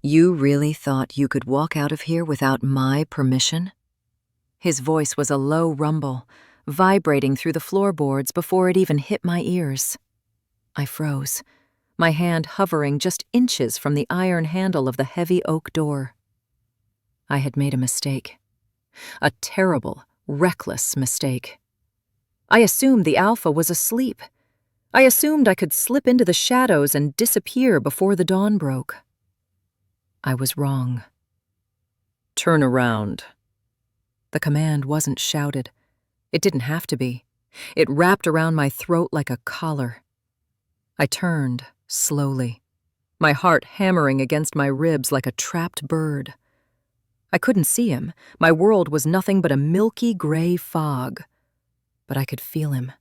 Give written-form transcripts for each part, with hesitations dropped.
You really thought you could walk out of here without my permission? His voice was a low rumble, vibrating through the floorboards before it even hit my ears. I froze, my hand hovering just inches from the iron handle of the heavy oak door. I had made a mistake. A terrible, reckless mistake. I assumed the Alpha was asleep. I assumed I could slip into the shadows and disappear before the dawn broke. I was wrong. Turn around. The command wasn't shouted. It didn't have to be. It wrapped around my throat like a collar. I turned, slowly, my heart hammering against my ribs like a trapped bird. I couldn't see him. My world was nothing but a milky gray fog. But I could feel him.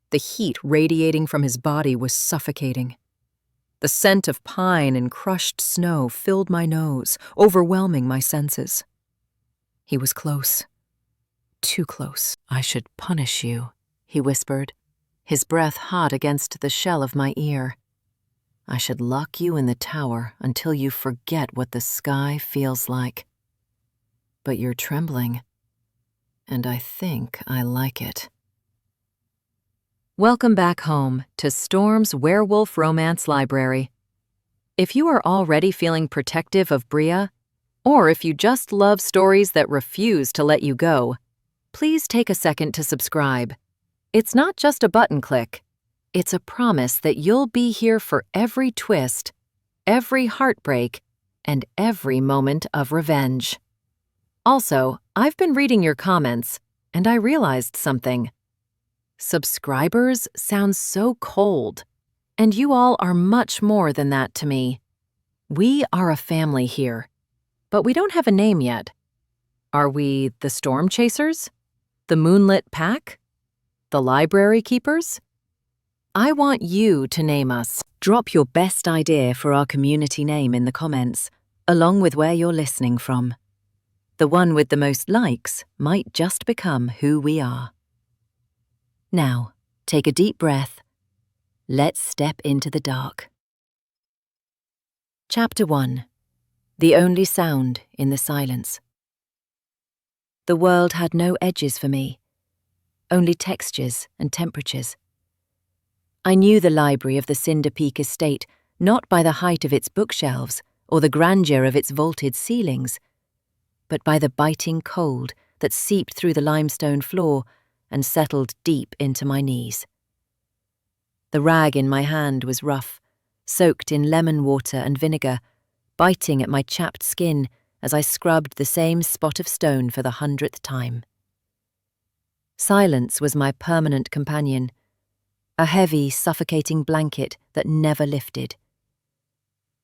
The heat radiating from his body was suffocating. The scent of pine and crushed snow filled my nose, overwhelming my senses. He was close. Too close. I should punish you, he whispered, his breath hot against the shell of my ear. I should lock you in the tower until you forget what the sky feels like. But you're trembling, and I think I like it. Welcome back home to Storm's Werewolf Romance Library. If you are already feeling protective of Bria, or if you just love stories that refuse to let you go, please take a second to subscribe. It's not just a button click. It's a promise that you'll be here for every twist, every heartbreak, and every moment of revenge. Also, I've been reading your comments, and I realized something. Subscribers sounds so cold, and you all are much more than that to me. We are a family here, but we don't have a name yet. Are we the Storm Chasers? The Moonlit Pack? The Library Keepers? I want you to name us. Drop your best idea for our community name in the comments, along with where you're listening from. The one with the most likes might just become who we are. Now, take a deep breath. Let's step into the dark. Chapter 1. The only sound in the silence. The world had no edges for me, only textures and temperatures. I knew the library of the Cinder-Peak estate not by the height of its bookshelves or the grandeur of its vaulted ceilings, but by the biting cold that seeped through the limestone floor and settled deep into my knees. The rag in my hand was rough, soaked in lemon water and vinegar, biting at my chapped skin as I scrubbed the same spot of stone for the 100th time. Silence was my permanent companion, a heavy, suffocating blanket that never lifted.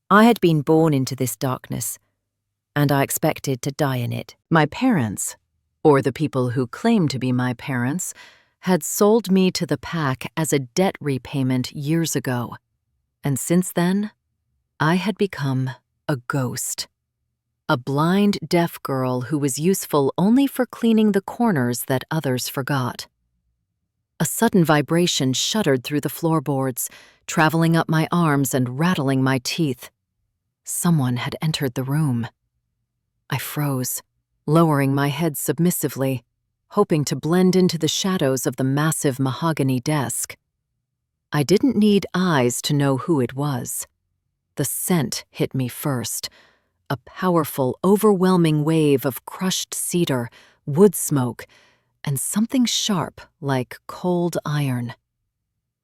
I had been born into this darkness, and I expected to die in it. My parents, or the people who claimed to be my parents, had sold me to the pack as a debt repayment years ago, and since then, I had become a ghost. A blind, deaf girl who was useful only for cleaning the corners that others forgot. A sudden vibration shuddered through the floorboards, traveling up my arms and rattling my teeth. Someone had entered the room. I froze, lowering my head submissively, hoping to blend into the shadows of the massive mahogany desk. I didn't need eyes to know who it was. The scent hit me first, a powerful, overwhelming wave of crushed cedar, wood smoke, and something sharp like cold iron.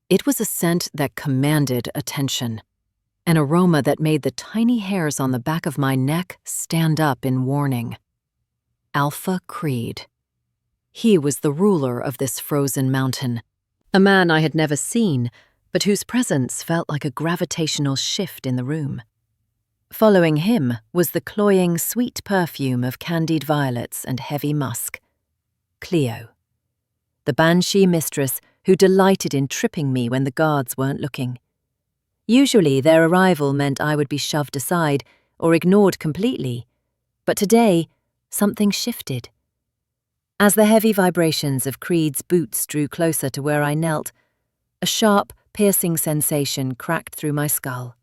It was a scent that commanded attention, an aroma that made the tiny hairs on the back of my neck stand up in warning. Alpha Creed. He was the ruler of this frozen mountain, a man I had never seen, but whose presence felt like a gravitational shift in the room. Following him was the cloying, sweet perfume of candied violets and heavy musk. Cleo, the banshee mistress who delighted in tripping me when the guards weren't looking. Usually their arrival meant I would be shoved aside or ignored completely, but today something shifted. As the heavy vibrations of Creed's boots drew closer to where I knelt, a sharp, piercing sensation cracked through my skull.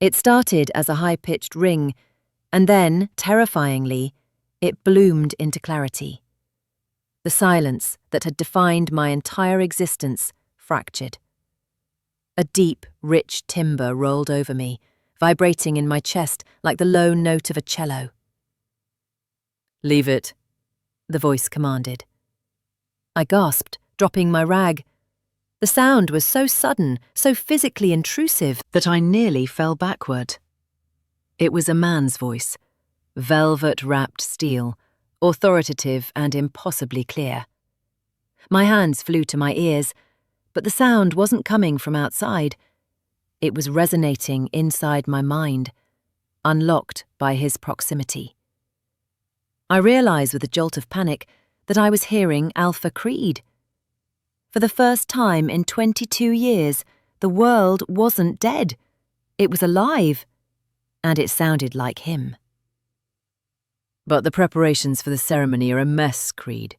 It started as a high-pitched ring, and then, terrifyingly, it bloomed into clarity. The silence that had defined my entire existence fractured. A deep, rich timbre rolled over me, vibrating in my chest like the low note of a cello. "Leave it," the voice commanded. I gasped, dropping my rag. The sound was so sudden, so physically intrusive, that I nearly fell backward. It was a man's voice, velvet-wrapped steel, authoritative and impossibly clear. My hands flew to my ears, but the sound wasn't coming from outside. It was resonating inside my mind, unlocked by his proximity. I realized with a jolt of panic that I was hearing Alpha Creed. For the first time in 22 years, the world wasn't dead. It was alive, and it sounded like him. "But the preparations for the ceremony are a mess, Creed."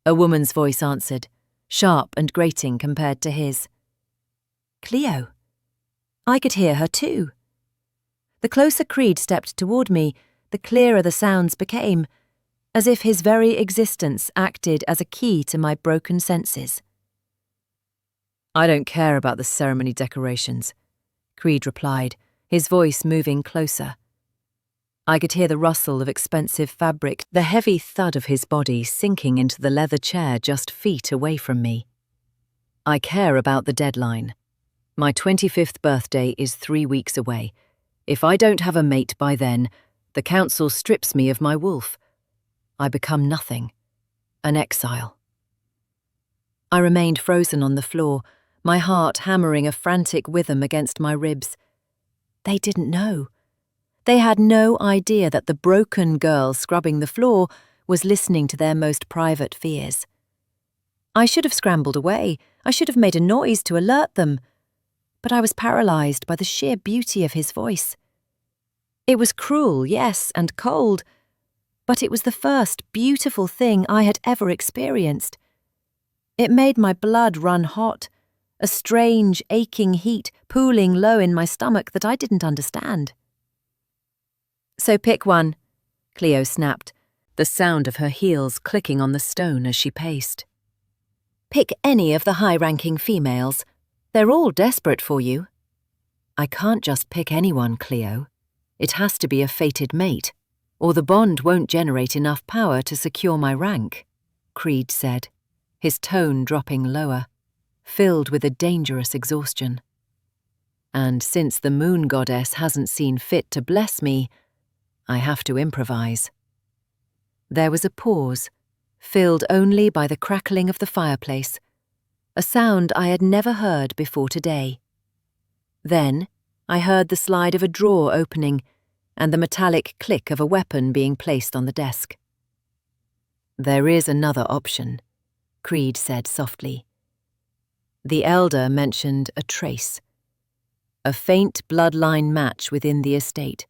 A woman's voice answered, sharp and grating compared to his. Cleo. I could hear her too. The closer Creed stepped toward me, the clearer the sounds became, as if his very existence acted as a key to my broken senses. "I don't care about the ceremony decorations," Creed replied, his voice moving closer. I could hear the rustle of expensive fabric, the heavy thud of his body sinking into the leather chair just feet away from me. "I care about the deadline. My 25th birthday is 3 weeks away. If I don't have a mate by then, the council strips me of my wolf. I become nothing, an exile." I remained frozen on the floor, my heart hammering a frantic rhythm against my ribs. They didn't know. They had no idea that the broken girl scrubbing the floor was listening to their most private fears. I should have scrambled away. I should have made a noise to alert them. But I was paralyzed by the sheer beauty of his voice. It was cruel, yes, and cold, but it was the first beautiful thing I had ever experienced. It made my blood run hot, a strange, aching heat pooling low in my stomach that I didn't understand. "So pick one," Cleo snapped, the sound of her heels clicking on the stone as she paced. "Pick any of the high-ranking females. They're all desperate for you." "I can't just pick anyone, Cleo. It has to be a fated mate, or the bond won't generate enough power to secure my rank," Creed said, his tone dropping lower, filled with a dangerous exhaustion. "And since the moon goddess hasn't seen fit to bless me, I have to improvise." There was a pause, filled only by the crackling of the fireplace, a sound I had never heard before today. Then I heard the slide of a drawer opening and the metallic click of a weapon being placed on the desk. "There is another option," Creed said softly. The elder mentioned a trace, a faint bloodline match within the estate.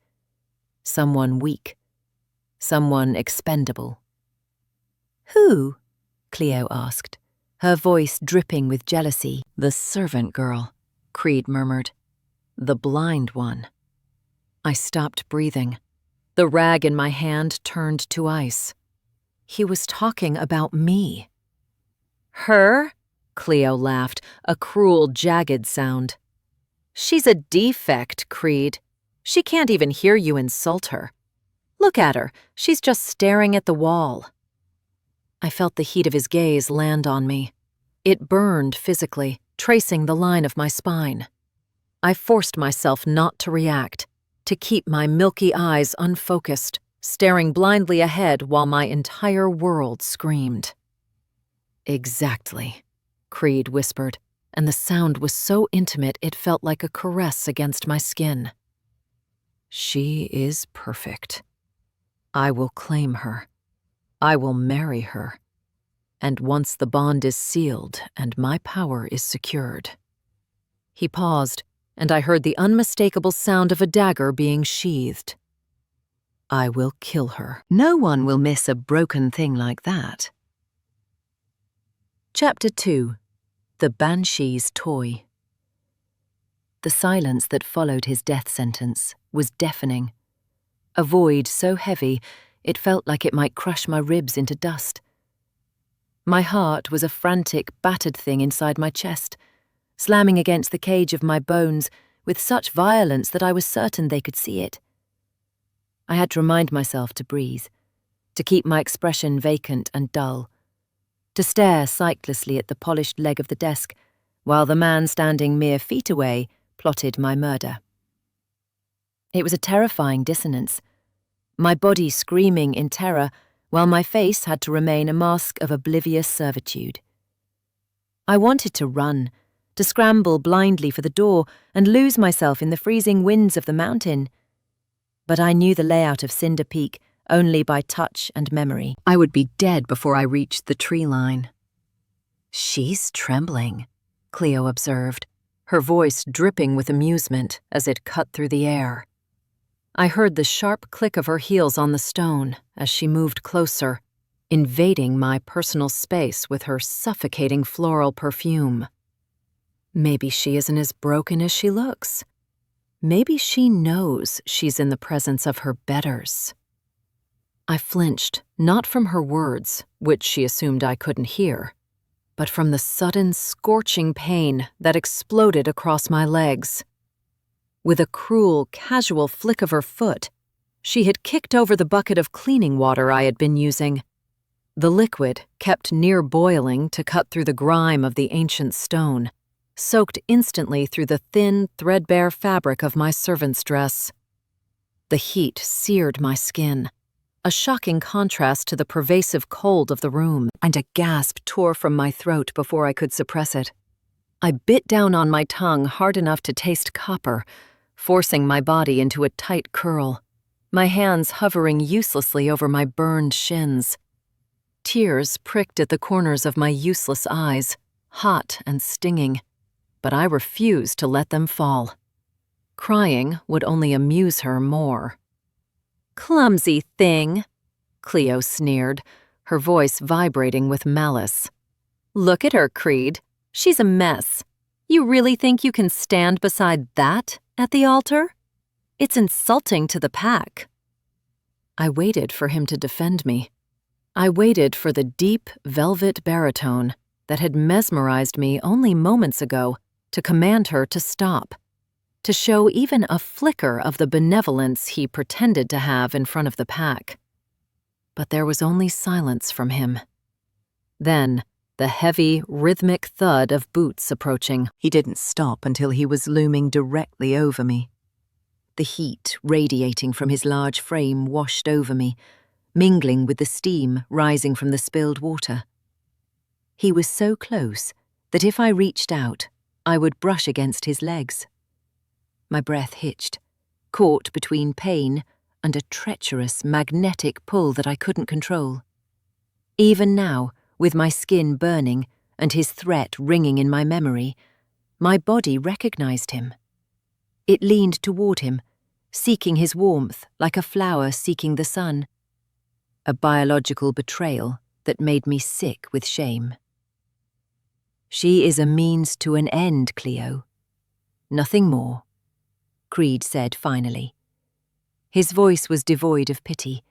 Someone weak, someone expendable. "Who?" Cleo asked, her voice dripping with jealousy. "The servant girl," Creed murmured. "The blind one." I stopped breathing. The rag in my hand turned to ice. He was talking about me. "Her?" Cleo laughed, a cruel, jagged sound. "She's a defect, Creed. She can't even hear you insult her. Look at her, she's just staring at the wall." I felt the heat of his gaze land on me. It burned physically, tracing the line of my spine. I forced myself not to react, to keep my milky eyes unfocused, staring blindly ahead while my entire world screamed. "Exactly," Creed whispered, and the sound was so intimate it felt like a caress against my skin. "She is perfect. I will claim her. I will marry her. And once the bond is sealed and my power is secured." He paused, and I heard the unmistakable sound of a dagger being sheathed. "I will kill her. No one will miss a broken thing like that." Chapter 2. The Banshee's Toy. The silence that followed his death sentence was deafening. A void so heavy it felt like it might crush my ribs into dust. My heart was a frantic, battered thing inside my chest, slamming against the cage of my bones with such violence that I was certain they could see it. I had to remind myself to breathe, to keep my expression vacant and dull, to stare sightlessly at the polished leg of the desk, while the man standing mere feet away plotted my murder. It was a terrifying dissonance, my body screaming in terror while my face had to remain a mask of oblivious servitude. I wanted to run, to scramble blindly for the door and lose myself in the freezing winds of the mountain. But I knew the layout of Cinder-Peak only by touch and memory. I would be dead before I reached the tree line. "She's trembling," Cleo observed, her voice dripping with amusement as it cut through the air. I heard the sharp click of her heels on the stone as she moved closer, invading my personal space with her suffocating floral perfume. Maybe she isn't as broken as she looks. Maybe she knows she's in the presence of her betters. I flinched, not from her words, which she assumed I couldn't hear, but from the sudden scorching pain that exploded across my legs. With a cruel, casual flick of her foot, she had kicked over the bucket of cleaning water I had been using. The liquid, kept near boiling to cut through the grime of the ancient stone, soaked instantly through the thin, threadbare fabric of my servant's dress. The heat seared my skin, a shocking contrast to the pervasive cold of the room, and a gasp tore from my throat before I could suppress it. I bit down on my tongue hard enough to taste copper, forcing my body into a tight curl, my hands hovering uselessly over my burned shins. Tears pricked at the corners of my useless eyes, hot and stinging, but I refused to let them fall. Crying would only amuse her more. "Clumsy thing," Cleo sneered, her voice vibrating with malice. "Look at her, Creed. She's a mess. You really think you can stand beside that at the altar? It's insulting to the pack." I waited for him to defend me. I waited for the deep, velvet baritone that had mesmerized me only moments ago to command her to stop, to show even a flicker of the benevolence he pretended to have in front of the pack. But there was only silence from him. Then, the heavy, rhythmic thud of boots approaching. He didn't stop until he was looming directly over me. The heat radiating from his large frame washed over me, mingling with the steam rising from the spilled water. He was so close that if I reached out, I would brush against his legs. My breath hitched, caught between pain and a treacherous, magnetic pull that I couldn't control. Even now, with my skin burning and his threat ringing in my memory, my body recognized him. It leaned toward him, seeking his warmth like a flower seeking the sun. A biological betrayal that made me sick with shame. "She is a means to an end, Cleo. Nothing more," Creed said finally. His voice was devoid of pity,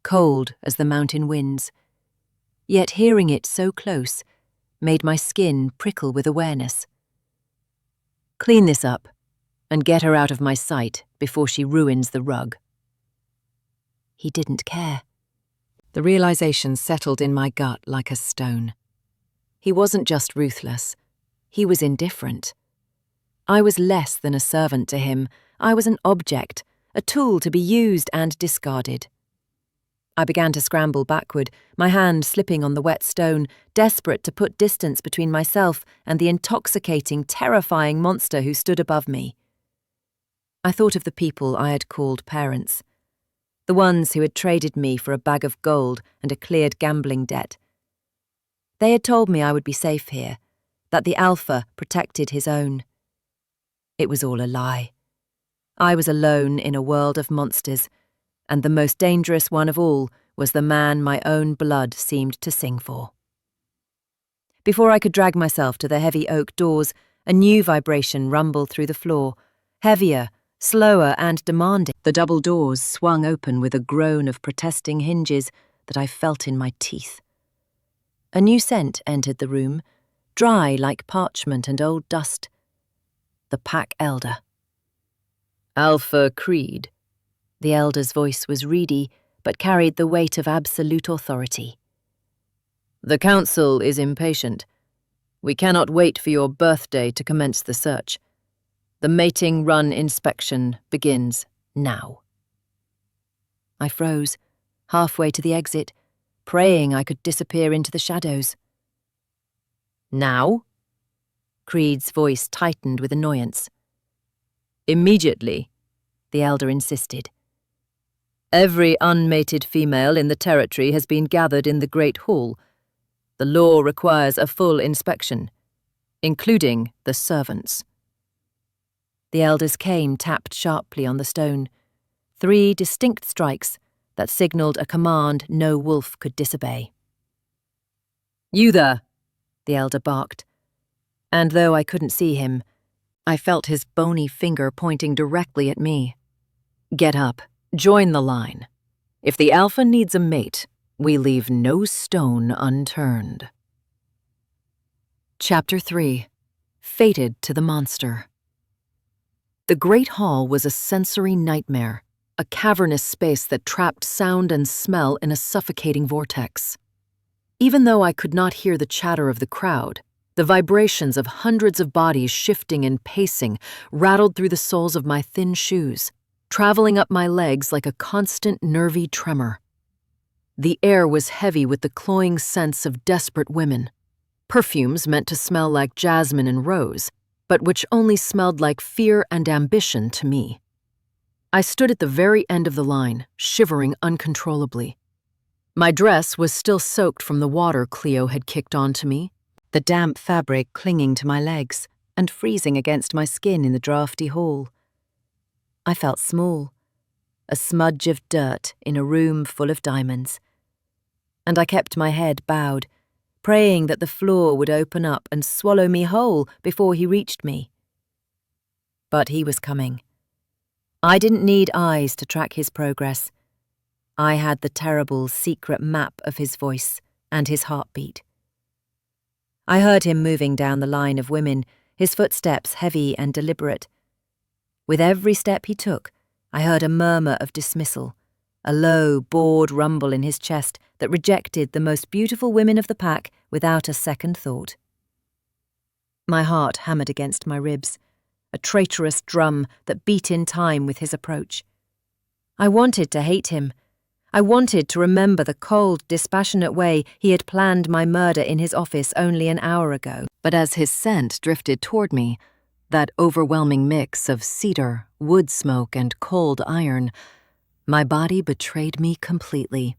cold as the mountain winds. Yet hearing it so close made my skin prickle with awareness. "Clean this up and get her out of my sight before she ruins the rug." He didn't care. The realization settled in my gut like a stone. He wasn't just ruthless. He was indifferent. I was less than a servant to him. I was an object, a tool to be used and discarded. I began to scramble backward, my hand slipping on the wet stone, desperate to put distance between myself and the intoxicating, terrifying monster who stood above me. I thought of the people I had called parents, the ones who had traded me for a bag of gold and a cleared gambling debt. They had told me I would be safe here, that the Alpha protected his own. It was all a lie. I was alone in a world of monsters, and the most dangerous one of all was the man my own blood seemed to sing for. Before I could drag myself to the heavy oak doors, A new vibration rumbled through the floor, heavier, slower, and demanding. The double doors swung open with a groan of protesting hinges that I felt in my teeth. A new scent entered the room, dry like parchment and old dust. The pack elder. Alpha Creed. The elder's voice was reedy, but carried the weight of absolute authority. The council is impatient. We cannot wait for your birthday to commence the search. The mating run inspection begins now. I froze, halfway to the exit, praying I could disappear into the shadows. Now? Creed's voice tightened with annoyance. Immediately, the elder insisted. Every unmated female in the territory has been gathered in the Great Hall. The law requires a full inspection, including the servants. The elder's cane tapped sharply on the stone, 3 distinct strikes that signaled a command no wolf could disobey. You there, the elder barked, and though I couldn't see him, I felt his bony finger pointing directly at me. Get up, join the line. If the alpha needs a mate, we leave no stone unturned. Chapter 3. Fated to the Monster. The Great Hall was a sensory nightmare, a cavernous space that trapped sound and smell in a suffocating vortex. Even though I could not hear the chatter of the crowd, the vibrations of hundreds of bodies shifting and pacing rattled through the soles of my thin shoes, traveling up my legs like a constant nervy tremor. The air was heavy with the cloying scents of desperate women, perfumes meant to smell like jasmine and rose, but which only smelled like fear and ambition to me. I stood at the very end of the line, shivering uncontrollably. My dress was still soaked from the water Cleo had kicked onto me, the damp fabric clinging to my legs and freezing against my skin in the drafty hall. I felt small, a smudge of dirt in a room full of diamonds. And I kept my head bowed, praying that the floor would open up and swallow me whole before he reached me. But he was coming. I didn't need eyes to track his progress. I had the terrible secret map of his voice and his heartbeat. I heard him moving down the line of women, his footsteps heavy and deliberate. With every step he took, I heard a murmur of dismissal, a low, bored rumble in his chest that rejected the most beautiful women of the pack without a second thought. My heart hammered against my ribs, a traitorous drum that beat in time with his approach. I wanted to hate him. I wanted to remember the cold, dispassionate way he had planned my murder in his office only an hour ago. But as his scent drifted toward me, that overwhelming mix of cedar, wood smoke, and cold iron, my body betrayed me completely.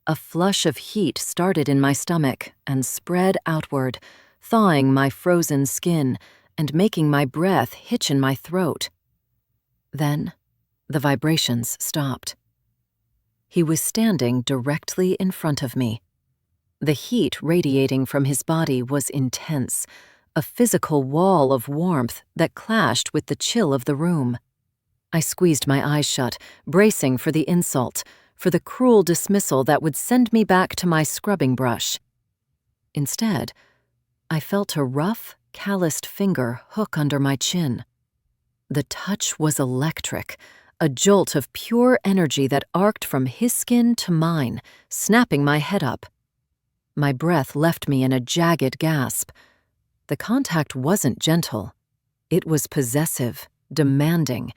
A flush of heat started in my stomach and spread outward, thawing my frozen skin and making my breath hitch in my throat. Then, the vibrations stopped. He was standing directly in front of me. The heat radiating from his body was intense, a physical wall of warmth that clashed with the chill of the room. I squeezed my eyes shut, bracing for the insult, for the cruel dismissal that would send me back to my scrubbing brush. Instead, I felt a rough, calloused finger hook under my chin. The touch was electric, a jolt of pure energy that arced from his skin to mine, snapping my head up. My breath left me in a jagged gasp. The contact wasn't gentle. It was possessive, demanding,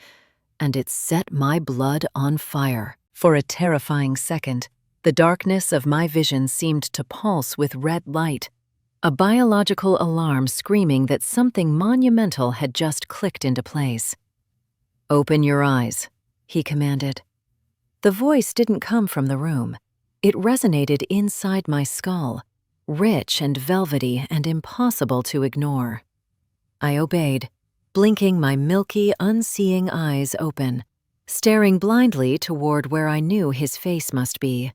and it set my blood on fire. For a terrifying second, the darkness of my vision seemed to pulse with red light, a biological alarm screaming that something monumental had just clicked into place. "Open your eyes," he commanded. The voice didn't come from the room. It resonated inside my skull, rich and velvety and impossible to ignore. I obeyed, blinking my milky, unseeing eyes open, staring blindly toward where I knew his face must be.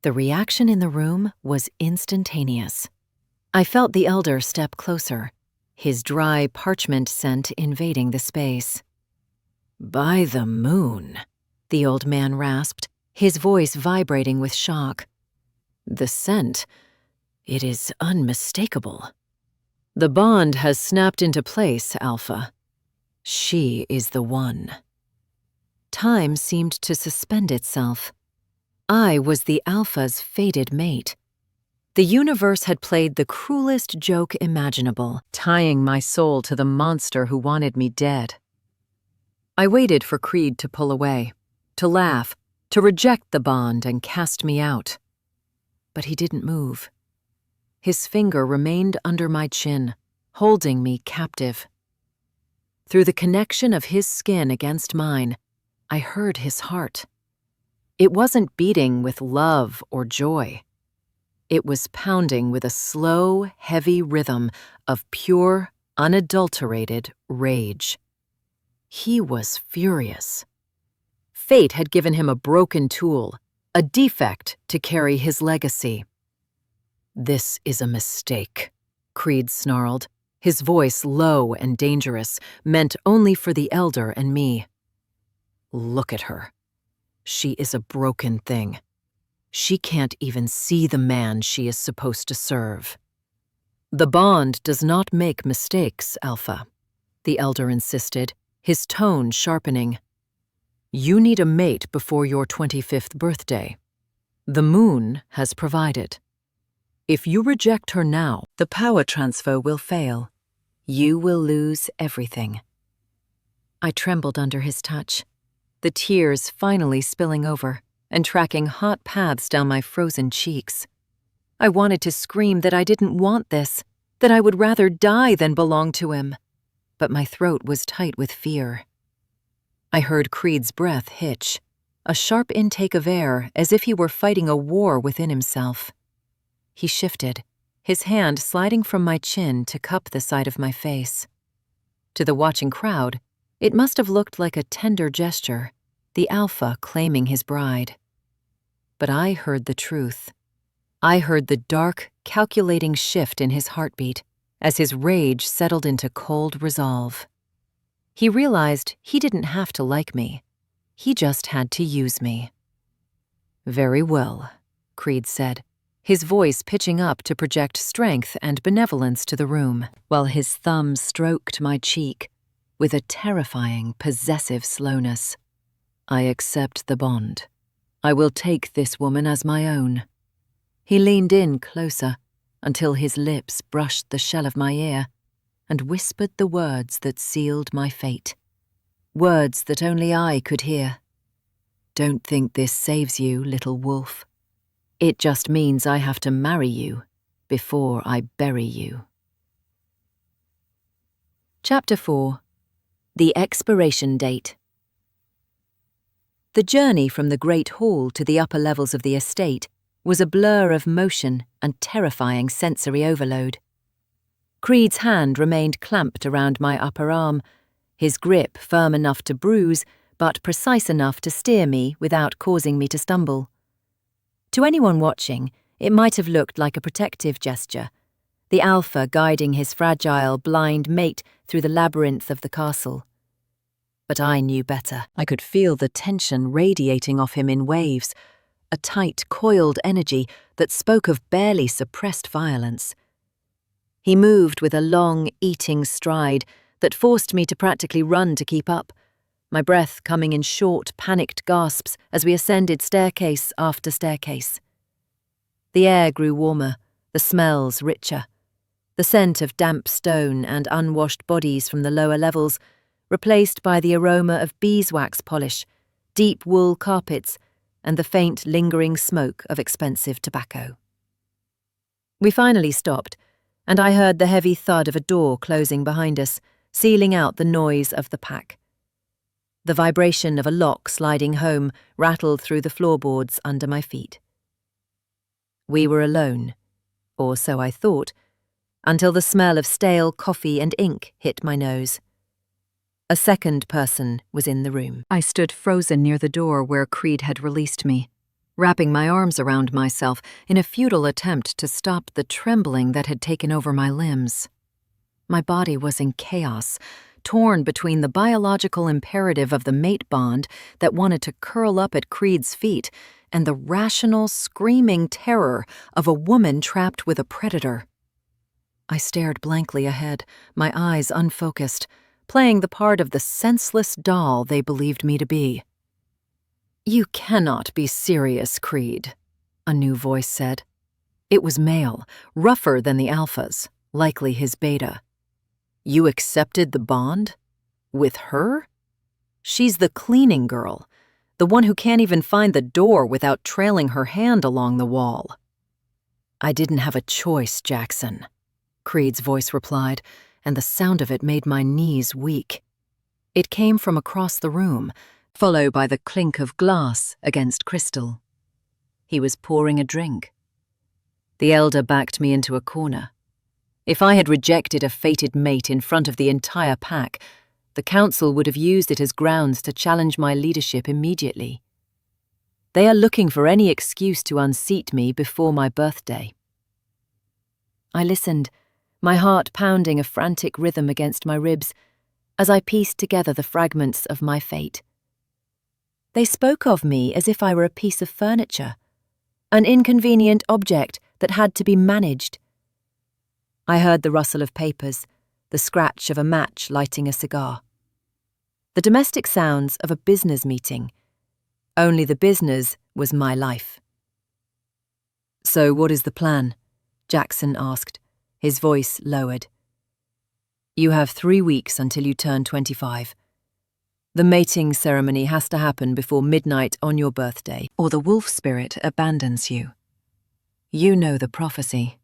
The reaction in the room was instantaneous. I felt the elder step closer, his dry parchment scent invading the space. "By the moon," the old man rasped, his voice vibrating with shock. "The scent, it is unmistakable. The bond has snapped into place, Alpha. She is the one." Time seemed to suspend itself. I was the Alpha's fated mate. The universe had played the cruelest joke imaginable, tying my soul to the monster who wanted me dead. I waited for Creed to pull away, to laugh, to reject the bond and cast me out. But he didn't move. His finger remained under my chin, holding me captive. Through the connection of his skin against mine, I heard his heart. It wasn't beating with love or joy. It was pounding with a slow, heavy rhythm of pure, unadulterated rage. He was furious. Fate had given him a broken tool, a defect to carry his legacy. "This is a mistake," Creed snarled, his voice low and dangerous, meant only for the elder and me. "Look at her. She is a broken thing. She can't even see the man she is supposed to serve." "The bond does not make mistakes, Alpha," the elder insisted, his tone sharpening. "You need a mate before your 25th birthday. The moon has provided. If you reject her now, the power transfer will fail. You will lose everything." I trembled under his touch, the tears finally spilling over and tracking hot paths down my frozen cheeks. I wanted to scream that I didn't want this, that I would rather die than belong to him, but my throat was tight with fear. I heard Creed's breath hitch, a sharp intake of air as if he were fighting a war within himself. He shifted, his hand sliding from my chin to cup the side of my face. To the watching crowd, it must have looked like a tender gesture, the Alpha claiming his bride. But I heard the truth. I heard the dark, calculating shift in his heartbeat as his rage settled into cold resolve. He realized he didn't have to like me. He just had to use me. "Very well," Creed said, his voice pitching up to project strength and benevolence to the room, while his thumb stroked my cheek with a terrifying, possessive slowness. "I accept the bond. I will take this woman as my own." He leaned in closer until his lips brushed the shell of my ear and whispered the words that sealed my fate. Words that only I could hear. "Don't think this saves you, little wolf. It just means I have to marry you before I bury you." Chapter 4. The Expiration Date. The journey from the Great Hall to the upper levels of the estate was a blur of motion and terrifying sensory overload. Creed's hand remained clamped around my upper arm, his grip firm enough to bruise, but precise enough to steer me without causing me to stumble. To anyone watching, it might have looked like a protective gesture, the Alpha guiding his fragile, blind mate through the labyrinth of the castle. But I knew better. I could feel the tension radiating off him in waves, a tight, coiled energy that spoke of barely suppressed violence. He moved with a long, eating stride that forced me to practically run to keep up, my breath coming in short, panicked gasps as we ascended staircase after staircase. The air grew warmer, the smells richer. The scent of damp stone and unwashed bodies from the lower levels, replaced by the aroma of beeswax polish, deep wool carpets, and the faint, lingering smoke of expensive tobacco. We finally stopped, and I heard the heavy thud of a door closing behind us, sealing out the noise of the pack. The vibration of a lock sliding home rattled through the floorboards under my feet. We were alone, or so I thought, until the smell of stale coffee and ink hit my nose. A second person was in the room. I stood frozen near the door where Creed had released me, wrapping my arms around myself in a futile attempt to stop the trembling that had taken over my limbs. My body was in chaos, torn between the biological imperative of the mate bond that wanted to curl up at Creed's feet and the rational, screaming terror of a woman trapped with a predator. I stared blankly ahead, my eyes unfocused, playing the part of the senseless doll they believed me to be. "You cannot be serious, Creed," a new voice said. It was male, rougher than the alphas, likely his beta. "You accepted the bond? With her? She's the cleaning girl, the one who can't even find the door without trailing her hand along the wall." "I didn't have a choice, Jackson," Creed's voice replied, and the sound of it made my knees weak. It came from across the room, followed by the clink of glass against crystal. He was pouring a drink. The elder backed me into a corner. If I had rejected a fated mate in front of the entire pack, the council would have used it as grounds to challenge my leadership immediately. They are looking for any excuse to unseat me before my birthday. I listened, my heart pounding a frantic rhythm against my ribs, as I pieced together the fragments of my fate. They spoke of me as if I were a piece of furniture, an inconvenient object that had to be managed. I heard the rustle of papers, the scratch of a match lighting a cigar. The domestic sounds of a business meeting. Only the business was my life. "So what is the plan?" Jackson asked, his voice lowered. "You have 3 weeks until you turn 25. The mating ceremony has to happen before midnight on your birthday, or the wolf spirit abandons you. You know the prophecy.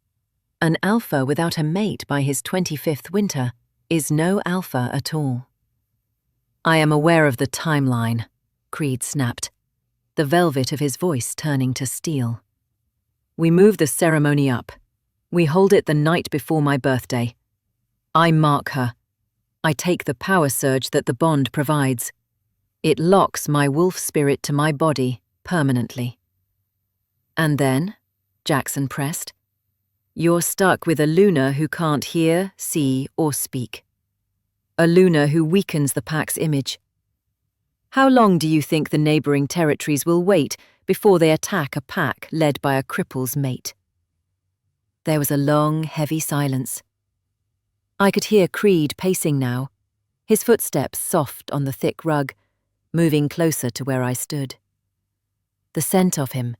An alpha without a mate by his 25th winter is no alpha at all." "I am aware of the timeline," Creed snapped, the velvet of his voice turning to steel. "We move the ceremony up. We hold it the night before my birthday. I mark her. I take the power surge that the bond provides. It locks my wolf spirit to my body permanently." "And then," Jackson pressed, "you're stuck with a Luna who can't hear, see, or speak. A Luna who weakens the pack's image. How long do you think the neighboring territories will wait before they attack a pack led by a cripple's mate?" There was a long, heavy silence. I could hear Creed pacing now, his footsteps soft on the thick rug, moving closer to where I stood. The scent of him,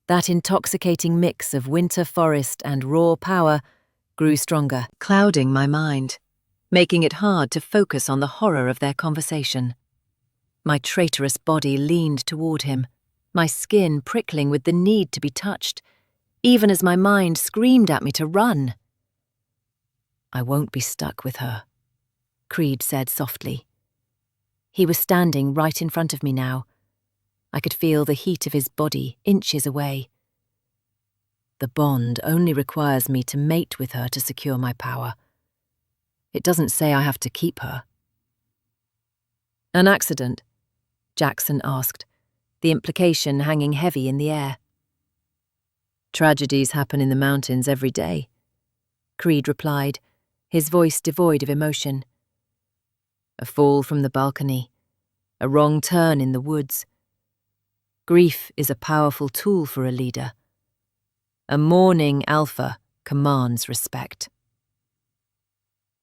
that intoxicating mix of winter forest and raw power, grew stronger, clouding my mind, making it hard to focus on the horror of their conversation. My traitorous body leaned toward him, my skin prickling with the need to be touched, even as my mind screamed at me to run. "I won't be stuck with her," Creed said softly. He was standing right in front of me now. I could feel the heat of his body inches away. "The bond only requires me to mate with her to secure my power. It doesn't say I have to keep her." "An accident?" Jackson asked, the implication hanging heavy in the air. "Tragedies happen in the mountains every day," Creed replied, his voice devoid of emotion. "A fall from the balcony, a wrong turn in the woods. Grief is a powerful tool for a leader. A mourning alpha commands respect."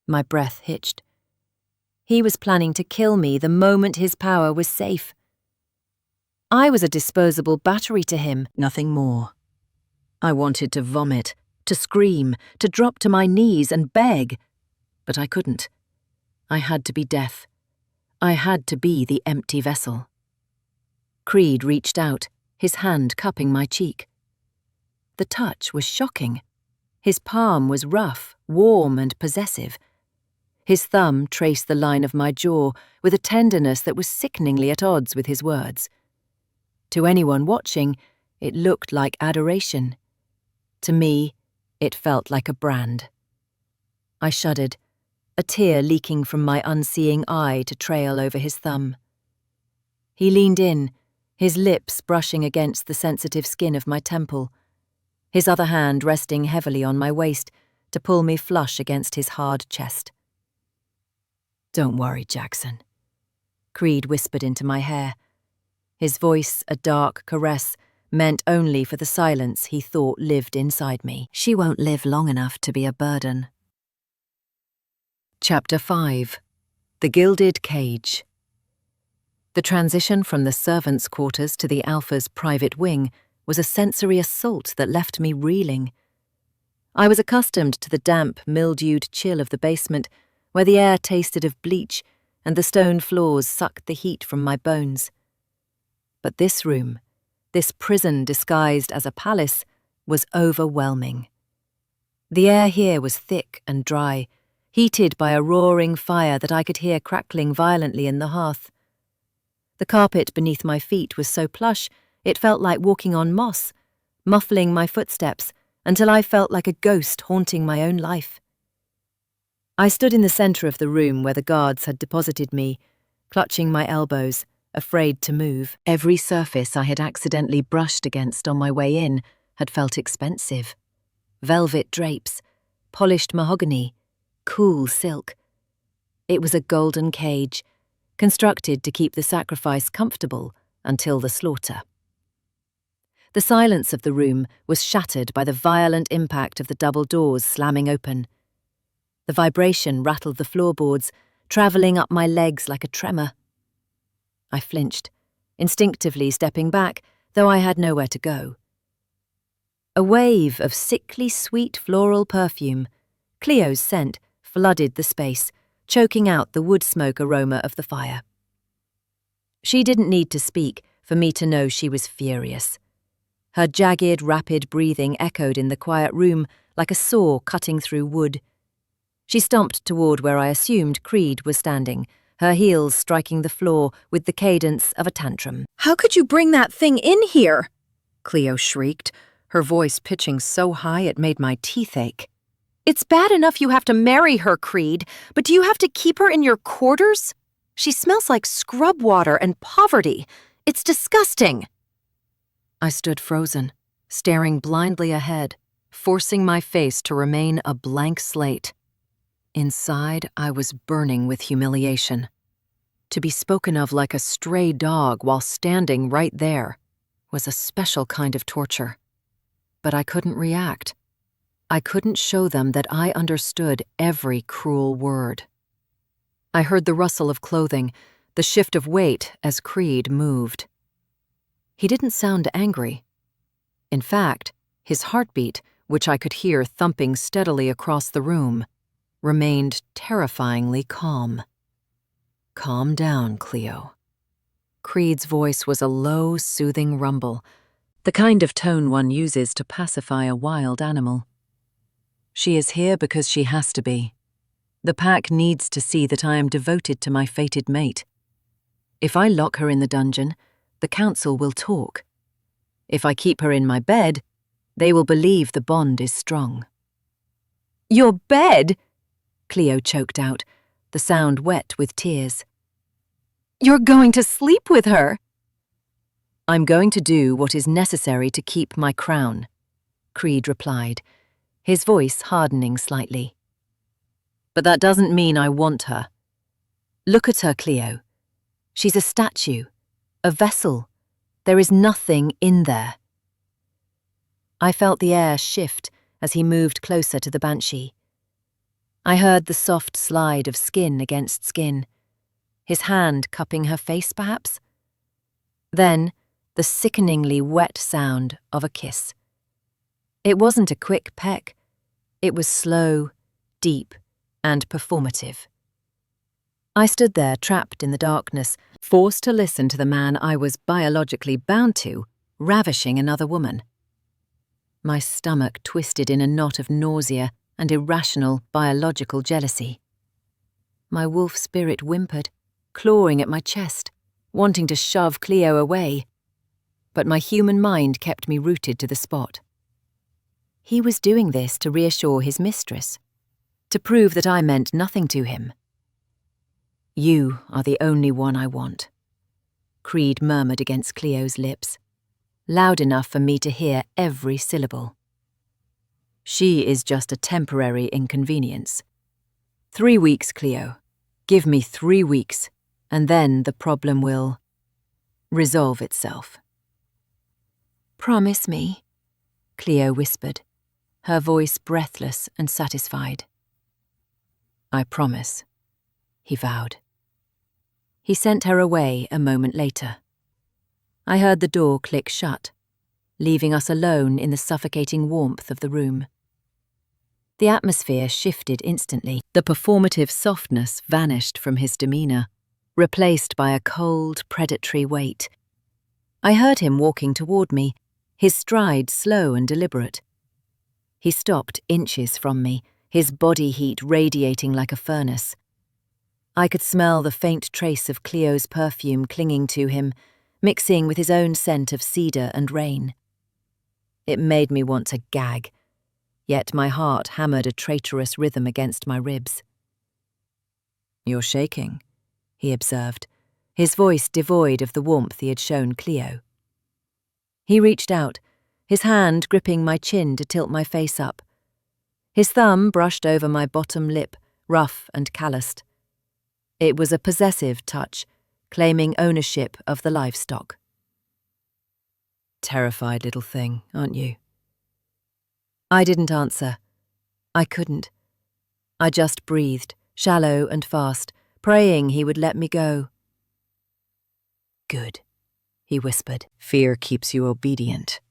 My breath hitched. He was planning to kill me the moment his power was safe. I was a disposable battery to him, nothing more. I wanted to vomit, to scream, to drop to my knees and beg, but I couldn't. I had to be death. I had to be the empty vessel. Creed reached out, his hand cupping my cheek. The touch was shocking. His palm was rough, warm, and possessive. His thumb traced the line of my jaw with a tenderness that was sickeningly at odds with his words. To anyone watching, it looked like adoration. To me, it felt like a brand. I shuddered, a tear leaking from my unseeing eye to trail over his thumb. He leaned in, his lips brushing against the sensitive skin of my temple, his other hand resting heavily on my waist, to pull me flush against his hard chest. "Don't worry, Jackson," Creed whispered into my hair, his voice a dark caress meant only for the silence he thought lived inside me. "She won't live long enough to be a burden." Chapter 5. The Gilded Cage. The transition from the servants' quarters to the Alpha's private wing was a sensory assault that left me reeling. I was accustomed to the damp, mildewed chill of the basement, where the air tasted of bleach and the stone floors sucked the heat from my bones. But this room, this prison disguised as a palace, was overwhelming. The air here was thick and dry, heated by a roaring fire that I could hear crackling violently in the hearth. The carpet beneath my feet was so plush it felt like walking on moss, muffling my footsteps until I felt like a ghost haunting my own life. I stood in the centre of the room where the guards had deposited me, clutching my elbows, afraid to move. Every surface I had accidentally brushed against on my way in had felt expensive. Velvet drapes, polished mahogany, cool silk. It was a golden cage, constructed to keep the sacrifice comfortable until the slaughter. The silence of the room was shattered by the violent impact of the double doors slamming open. The vibration rattled the floorboards, travelling up my legs like a tremor. I flinched, instinctively stepping back, though I had nowhere to go. A wave of sickly sweet floral perfume, Cleo's scent, flooded the space, choking out the wood smoke aroma of the fire. She didn't need to speak for me to know she was furious. Her jagged, rapid breathing echoed in the quiet room like a saw cutting through wood. She stomped toward where I assumed Creed was standing, her heels striking the floor with the cadence of a tantrum. "How could you bring that thing in here?" Cleo shrieked, her voice pitching so high it made my teeth ache. "It's bad enough you have to marry her, Creed, but do you have to keep her in your quarters? She smells like scrub water and poverty. It's disgusting." I stood frozen, staring blindly ahead, forcing my face to remain a blank slate. Inside, I was burning with humiliation. To be spoken of like a stray dog while standing right there was a special kind of torture. But I couldn't react. I couldn't show them that I understood every cruel word. I heard the rustle of clothing, the shift of weight as Creed moved. He didn't sound angry. In fact, his heartbeat, which I could hear thumping steadily across the room, remained terrifyingly calm. "Calm down, Cleo." Creed's voice was a low, soothing rumble, the kind of tone one uses to pacify a wild animal. "She is here because she has to be. The pack needs to see that I am devoted to my fated mate. If I lock her in the dungeon, the council will talk. If I keep her in my bed, they will believe the bond is strong." "Your bed?" Cleo choked out, the sound wet with tears. "You're going to sleep with her?" "I'm going to do what is necessary to keep my crown," Creed replied, his voice hardening slightly. "But that doesn't mean I want her. Look at her, Cleo. She's a statue, a vessel. There is nothing in there." I felt the air shift as he moved closer to the banshee. I heard the soft slide of skin against skin, his hand cupping her face, perhaps. Then, the sickeningly wet sound of a kiss. It wasn't a quick peck. It was slow, deep, and performative. I stood there trapped in the darkness, forced to listen to the man I was biologically bound to, ravishing another woman. My stomach twisted in a knot of nausea and irrational biological jealousy. My wolf spirit whimpered, clawing at my chest, wanting to shove Cleo away. But my human mind kept me rooted to the spot. He was doing this to reassure his mistress, to prove that I meant nothing to him. "You are the only one I want," Creed murmured against Cleo's lips, loud enough for me to hear every syllable. She is just a temporary inconvenience. 3 weeks, Cleo. Give me 3 weeks, and then the problem will resolve itself. Promise me, Cleo whispered, her voice breathless and satisfied. I promise, he vowed. He sent her away a moment later. I heard the door click shut, leaving us alone in the suffocating warmth of the room. The atmosphere shifted instantly. The performative softness vanished from his demeanor, replaced by a cold, predatory weight. I heard him walking toward me, his stride slow and deliberate. He stopped inches from me, his body heat radiating like a furnace. I could smell the faint trace of Cleo's perfume clinging to him, mixing with his own scent of cedar and rain. It made me want to gag, yet my heart hammered a traitorous rhythm against my ribs. You're shaking, he observed, his voice devoid of the warmth he had shown Cleo. He reached out, his hand gripping my chin to tilt my face up. His thumb brushed over my bottom lip, rough and calloused. It was a possessive touch, claiming ownership of the livestock. Terrified little thing, aren't you? I didn't answer. I couldn't. I just breathed, shallow and fast, praying he would let me go. Good, he whispered. Fear keeps you obedient.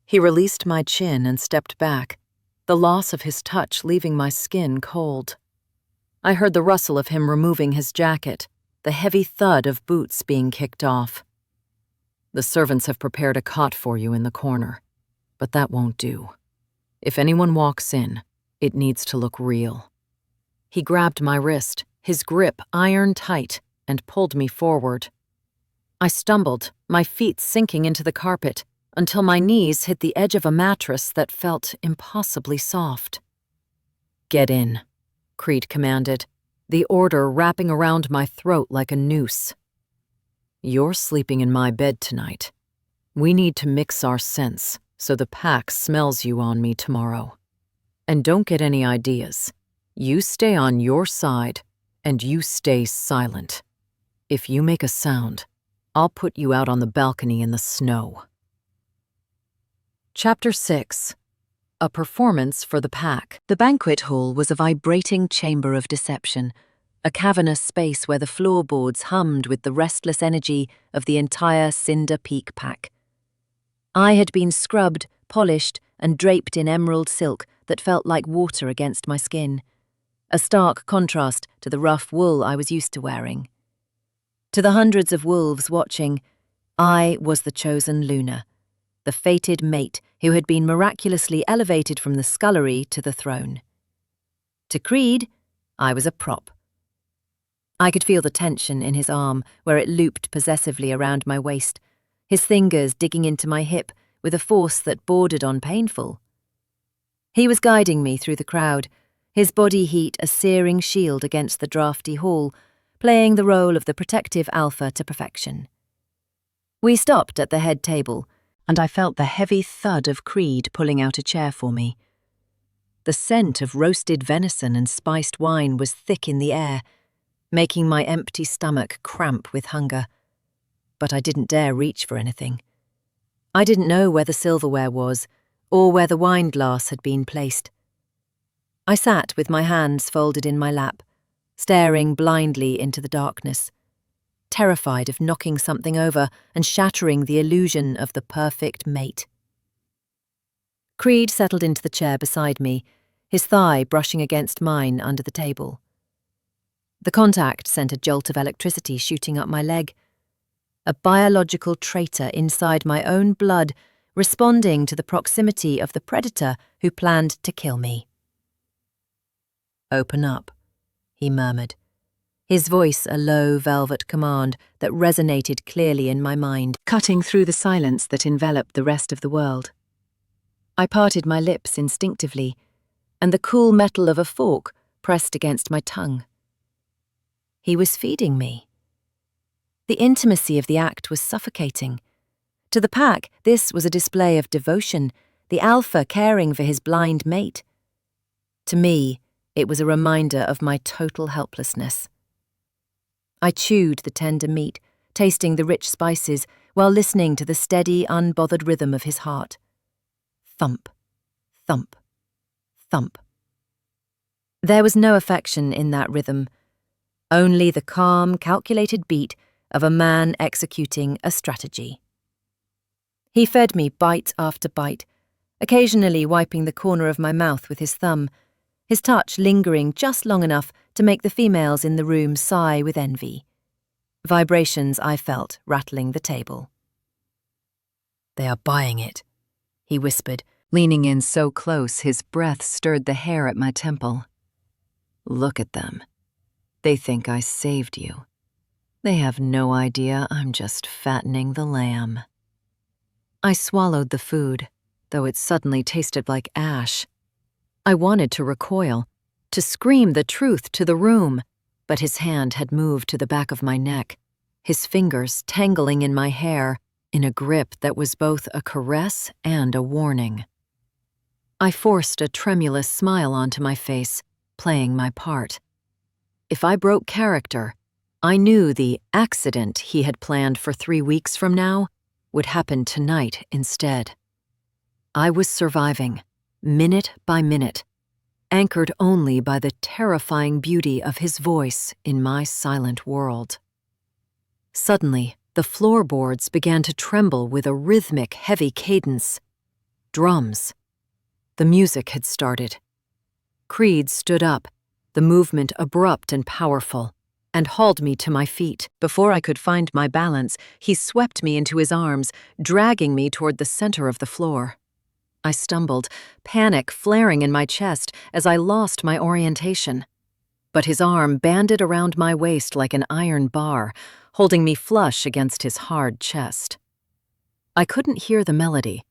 He released my chin and stepped back, the loss of his touch leaving my skin cold. I heard the rustle of him removing his jacket, the heavy thud of boots being kicked off. The servants have prepared a cot for you in the corner, but that won't do. If anyone walks in, it needs to look real. He grabbed my wrist, his grip iron tight, and pulled me forward. I stumbled, my feet sinking into the carpet, until my knees hit the edge of a mattress that felt impossibly soft. Get in, Creed commanded, the order wrapping around my throat like a noose. You're sleeping in my bed tonight. We need to mix our scents so the pack smells you on me tomorrow. And don't get any ideas. You stay on your side, and you stay silent. If you make a sound, I'll put you out on the balcony in the snow. Chapter 6. A performance for the pack. The banquet hall was a vibrating chamber of deception, a cavernous space where the floorboards hummed with the restless energy of the entire Cinder-Peak pack. I had been scrubbed, polished, and draped in emerald silk that felt like water against my skin, a stark contrast to the rough wool I was used to wearing. To the hundreds of wolves watching, I was the chosen Luna, the fated mate who had been miraculously elevated from the scullery to the throne. To Creed, I was a prop. I could feel the tension in his arm where it looped possessively around my waist, his fingers digging into my hip with a force that bordered on painful. He was guiding me through the crowd, his body heat a searing shield against the drafty hall, playing the role of the protective alpha to perfection. We stopped at the head table, and I felt the heavy thud of Creed pulling out a chair for me. The scent of roasted venison and spiced wine was thick in the air, making my empty stomach cramp with hunger. But I didn't dare reach for anything. I didn't know where the silverware was, or where the wine glass had been placed. I sat with my hands folded in my lap, staring blindly into the darkness, terrified of knocking something over and shattering the illusion of the perfect mate. Creed settled into the chair beside me, his thigh brushing against mine under the table. The contact sent a jolt of electricity shooting up my leg, a biological traitor inside my own blood responding to the proximity of the predator who planned to kill me. "Open up," he murmured, his voice a low velvet command that resonated clearly in my mind, cutting through the silence that enveloped the rest of the world. I parted my lips instinctively, and the cool metal of a fork pressed against my tongue. He was feeding me. The intimacy of the act was suffocating. To the pack, this was a display of devotion, the alpha caring for his blind mate. To me, it was a reminder of my total helplessness. I chewed the tender meat, tasting the rich spices while listening to the steady, unbothered rhythm of his heart. Thump, thump, thump. There was no affection in that rhythm, only the calm, calculated beat of a man executing a strategy. He fed me bite after bite, occasionally wiping the corner of my mouth with his thumb, his touch lingering just long enough to make the females in the room sigh with envy. Vibrations I felt rattling the table. "They are buying it," he whispered, leaning in so close his breath stirred the hair at my temple. "Look at them. They think I saved you. They have no idea I'm just fattening the lamb." I swallowed the food, though it suddenly tasted like ash. I wanted to recoil, to scream the truth to the room, but his hand had moved to the back of my neck, his fingers tangling in my hair in a grip that was both a caress and a warning. I forced a tremulous smile onto my face, playing my part. If I broke character, I knew the accident he had planned for 3 weeks from now would happen tonight instead. I was surviving, minute by minute, anchored only by the terrifying beauty of his voice in my silent world. Suddenly, the floorboards began to tremble with a rhythmic, heavy cadence. Drums. The music had started. Creed stood up, the movement abrupt and powerful, and hauled me to my feet. Before I could find my balance, he swept me into his arms, dragging me toward the center of the floor. I stumbled, panic flaring in my chest as I lost my orientation. But his arm banded around my waist like an iron bar, holding me flush against his hard chest. I couldn't hear the melody,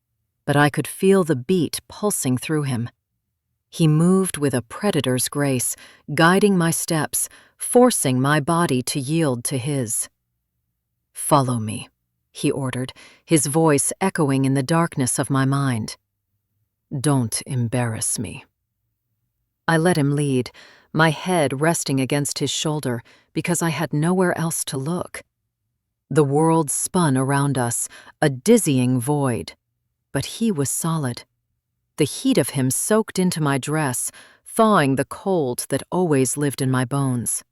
but I could feel the beat pulsing through him. He moved with a predator's grace, guiding my steps, forcing my body to yield to his. "Follow me," he ordered, his voice echoing in the darkness of my mind. "Don't embarrass me." I let him lead, my head resting against his shoulder because I had nowhere else to look. The world spun around us, a dizzying void, but he was solid. The heat of him soaked into my dress, thawing the cold that always lived in my bones.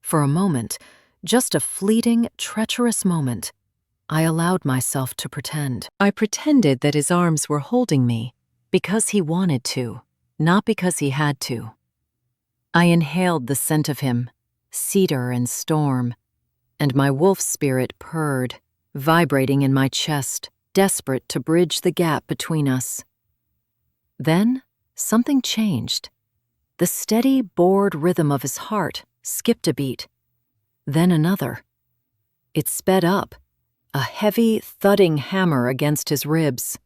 For a moment, just a fleeting, treacherous moment, I allowed myself to pretend. I pretended that his arms were holding me because he wanted to, not because he had to. I inhaled the scent of him, cedar and storm, and my wolf spirit purred, vibrating in my chest, desperate to bridge the gap between us. Then, something changed. The steady, bored rhythm of his heart skipped a beat, then another. It sped up, a heavy, thudding hammer against his ribs.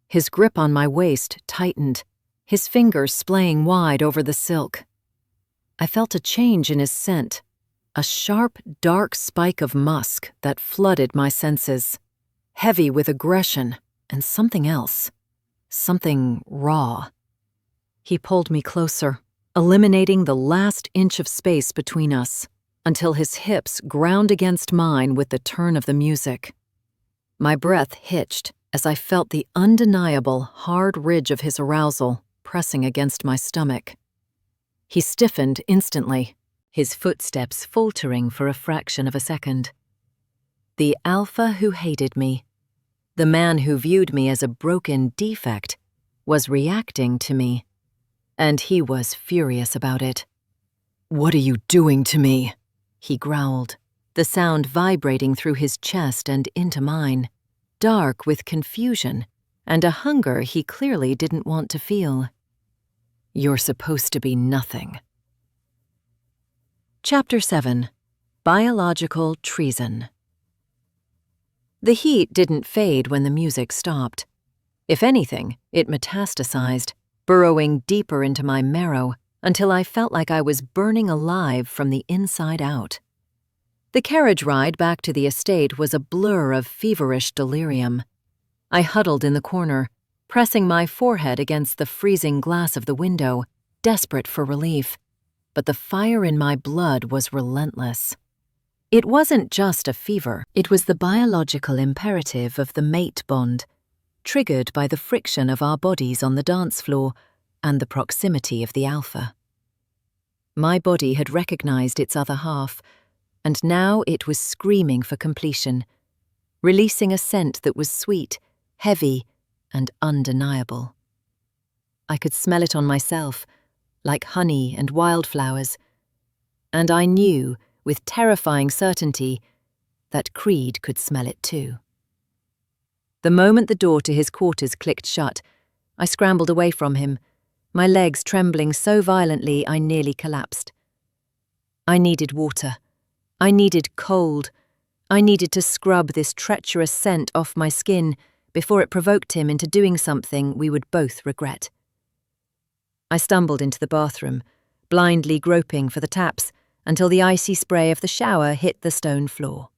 His grip on my waist tightened, his fingers splaying wide over the silk. I felt a change in his scent, a sharp, dark spike of musk that flooded my senses, heavy with aggression and something else. Something raw. He pulled me closer, eliminating the last inch of space between us, until his hips ground against mine with the turn of the music. My breath hitched as I felt the undeniable, hard ridge of his arousal pressing against my stomach. He stiffened instantly, his footsteps faltering for a fraction of a second. The alpha who hated me, the man who viewed me as a broken defect, was reacting to me, and he was furious about it. "What are you doing to me?" he growled, the sound vibrating through his chest and into mine, dark with confusion and a hunger he clearly didn't want to feel. "You're supposed to be nothing." Chapter 7. Biological Treason. The heat didn't fade when the music stopped. If anything, it metastasized, burrowing deeper into my marrow until I felt like I was burning alive from the inside out. The carriage ride back to the estate was a blur of feverish delirium. I huddled in the corner, pressing my forehead against the freezing glass of the window, desperate for relief. But the fire in my blood was relentless. It wasn't just a fever, it was the biological imperative of the mate bond, triggered by the friction of our bodies on the dance floor and the proximity of the alpha. My body had recognized its other half, and now it was screaming for completion, releasing a scent that was sweet, heavy, and undeniable. I could smell it on myself, like honey and wildflowers, and I knew, with terrifying certainty, that Creed could smell it too. The moment the door to his quarters clicked shut, I scrambled away from him, my legs trembling so violently I nearly collapsed. I needed water. I needed cold. I needed to scrub this treacherous scent off my skin before it provoked him into doing something we would both regret. I stumbled into the bathroom, blindly groping for the taps until the icy spray of the shower hit the stone floor.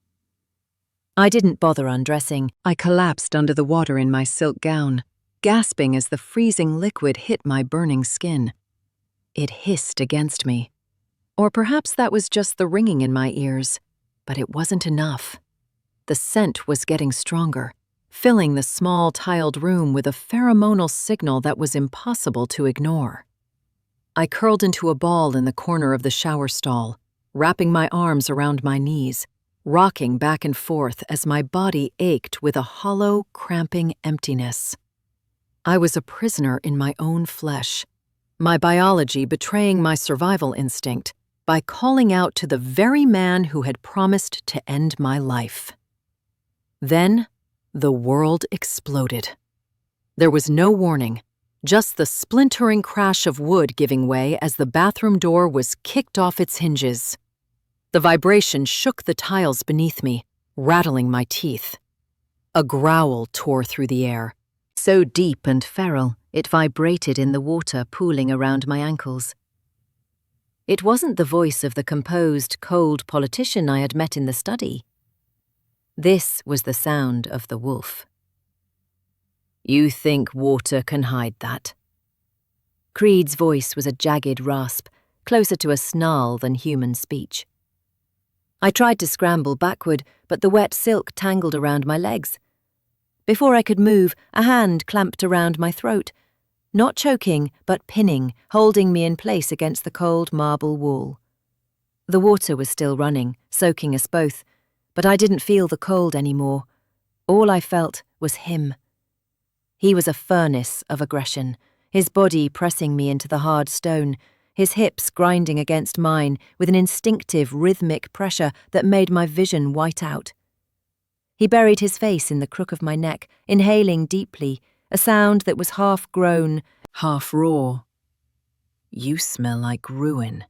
I didn't bother undressing. I collapsed under the water in my silk gown, gasping as the freezing liquid hit my burning skin. It hissed against me. Or perhaps that was just the ringing in my ears, but it wasn't enough. The scent was getting stronger, filling the small tiled room with a pheromonal signal that was impossible to ignore. I curled into a ball in the corner of the shower stall, wrapping my arms around my knees, rocking back and forth as my body ached with a hollow, cramping emptiness. I was a prisoner in my own flesh, my biology betraying my survival instinct by calling out to the very man who had promised to end my life. Then, the world exploded. There was no warning, just the splintering crash of wood giving way as the bathroom door was kicked off its hinges. The vibration shook the tiles beneath me, rattling my teeth. A growl tore through the air, so deep and feral it vibrated in the water pooling around my ankles. It wasn't the voice of the composed, cold politician I had met in the study. This was the sound of the wolf. "You think water can hide that?" Creed's voice was a jagged rasp, closer to a snarl than human speech. I tried to scramble backward, but the wet silk tangled around my legs. Before I could move, a hand clamped around my throat, not choking, but pinning, holding me in place against the cold marble wall. The water was still running, soaking us both, but I didn't feel the cold anymore. All I felt was him. He was a furnace of aggression, his body pressing me into the hard stone, his hips grinding against mine with an instinctive, rhythmic pressure that made my vision white out. He buried his face in the crook of my neck, inhaling deeply, a sound that was half groan, half raw. "You smell like ruin,"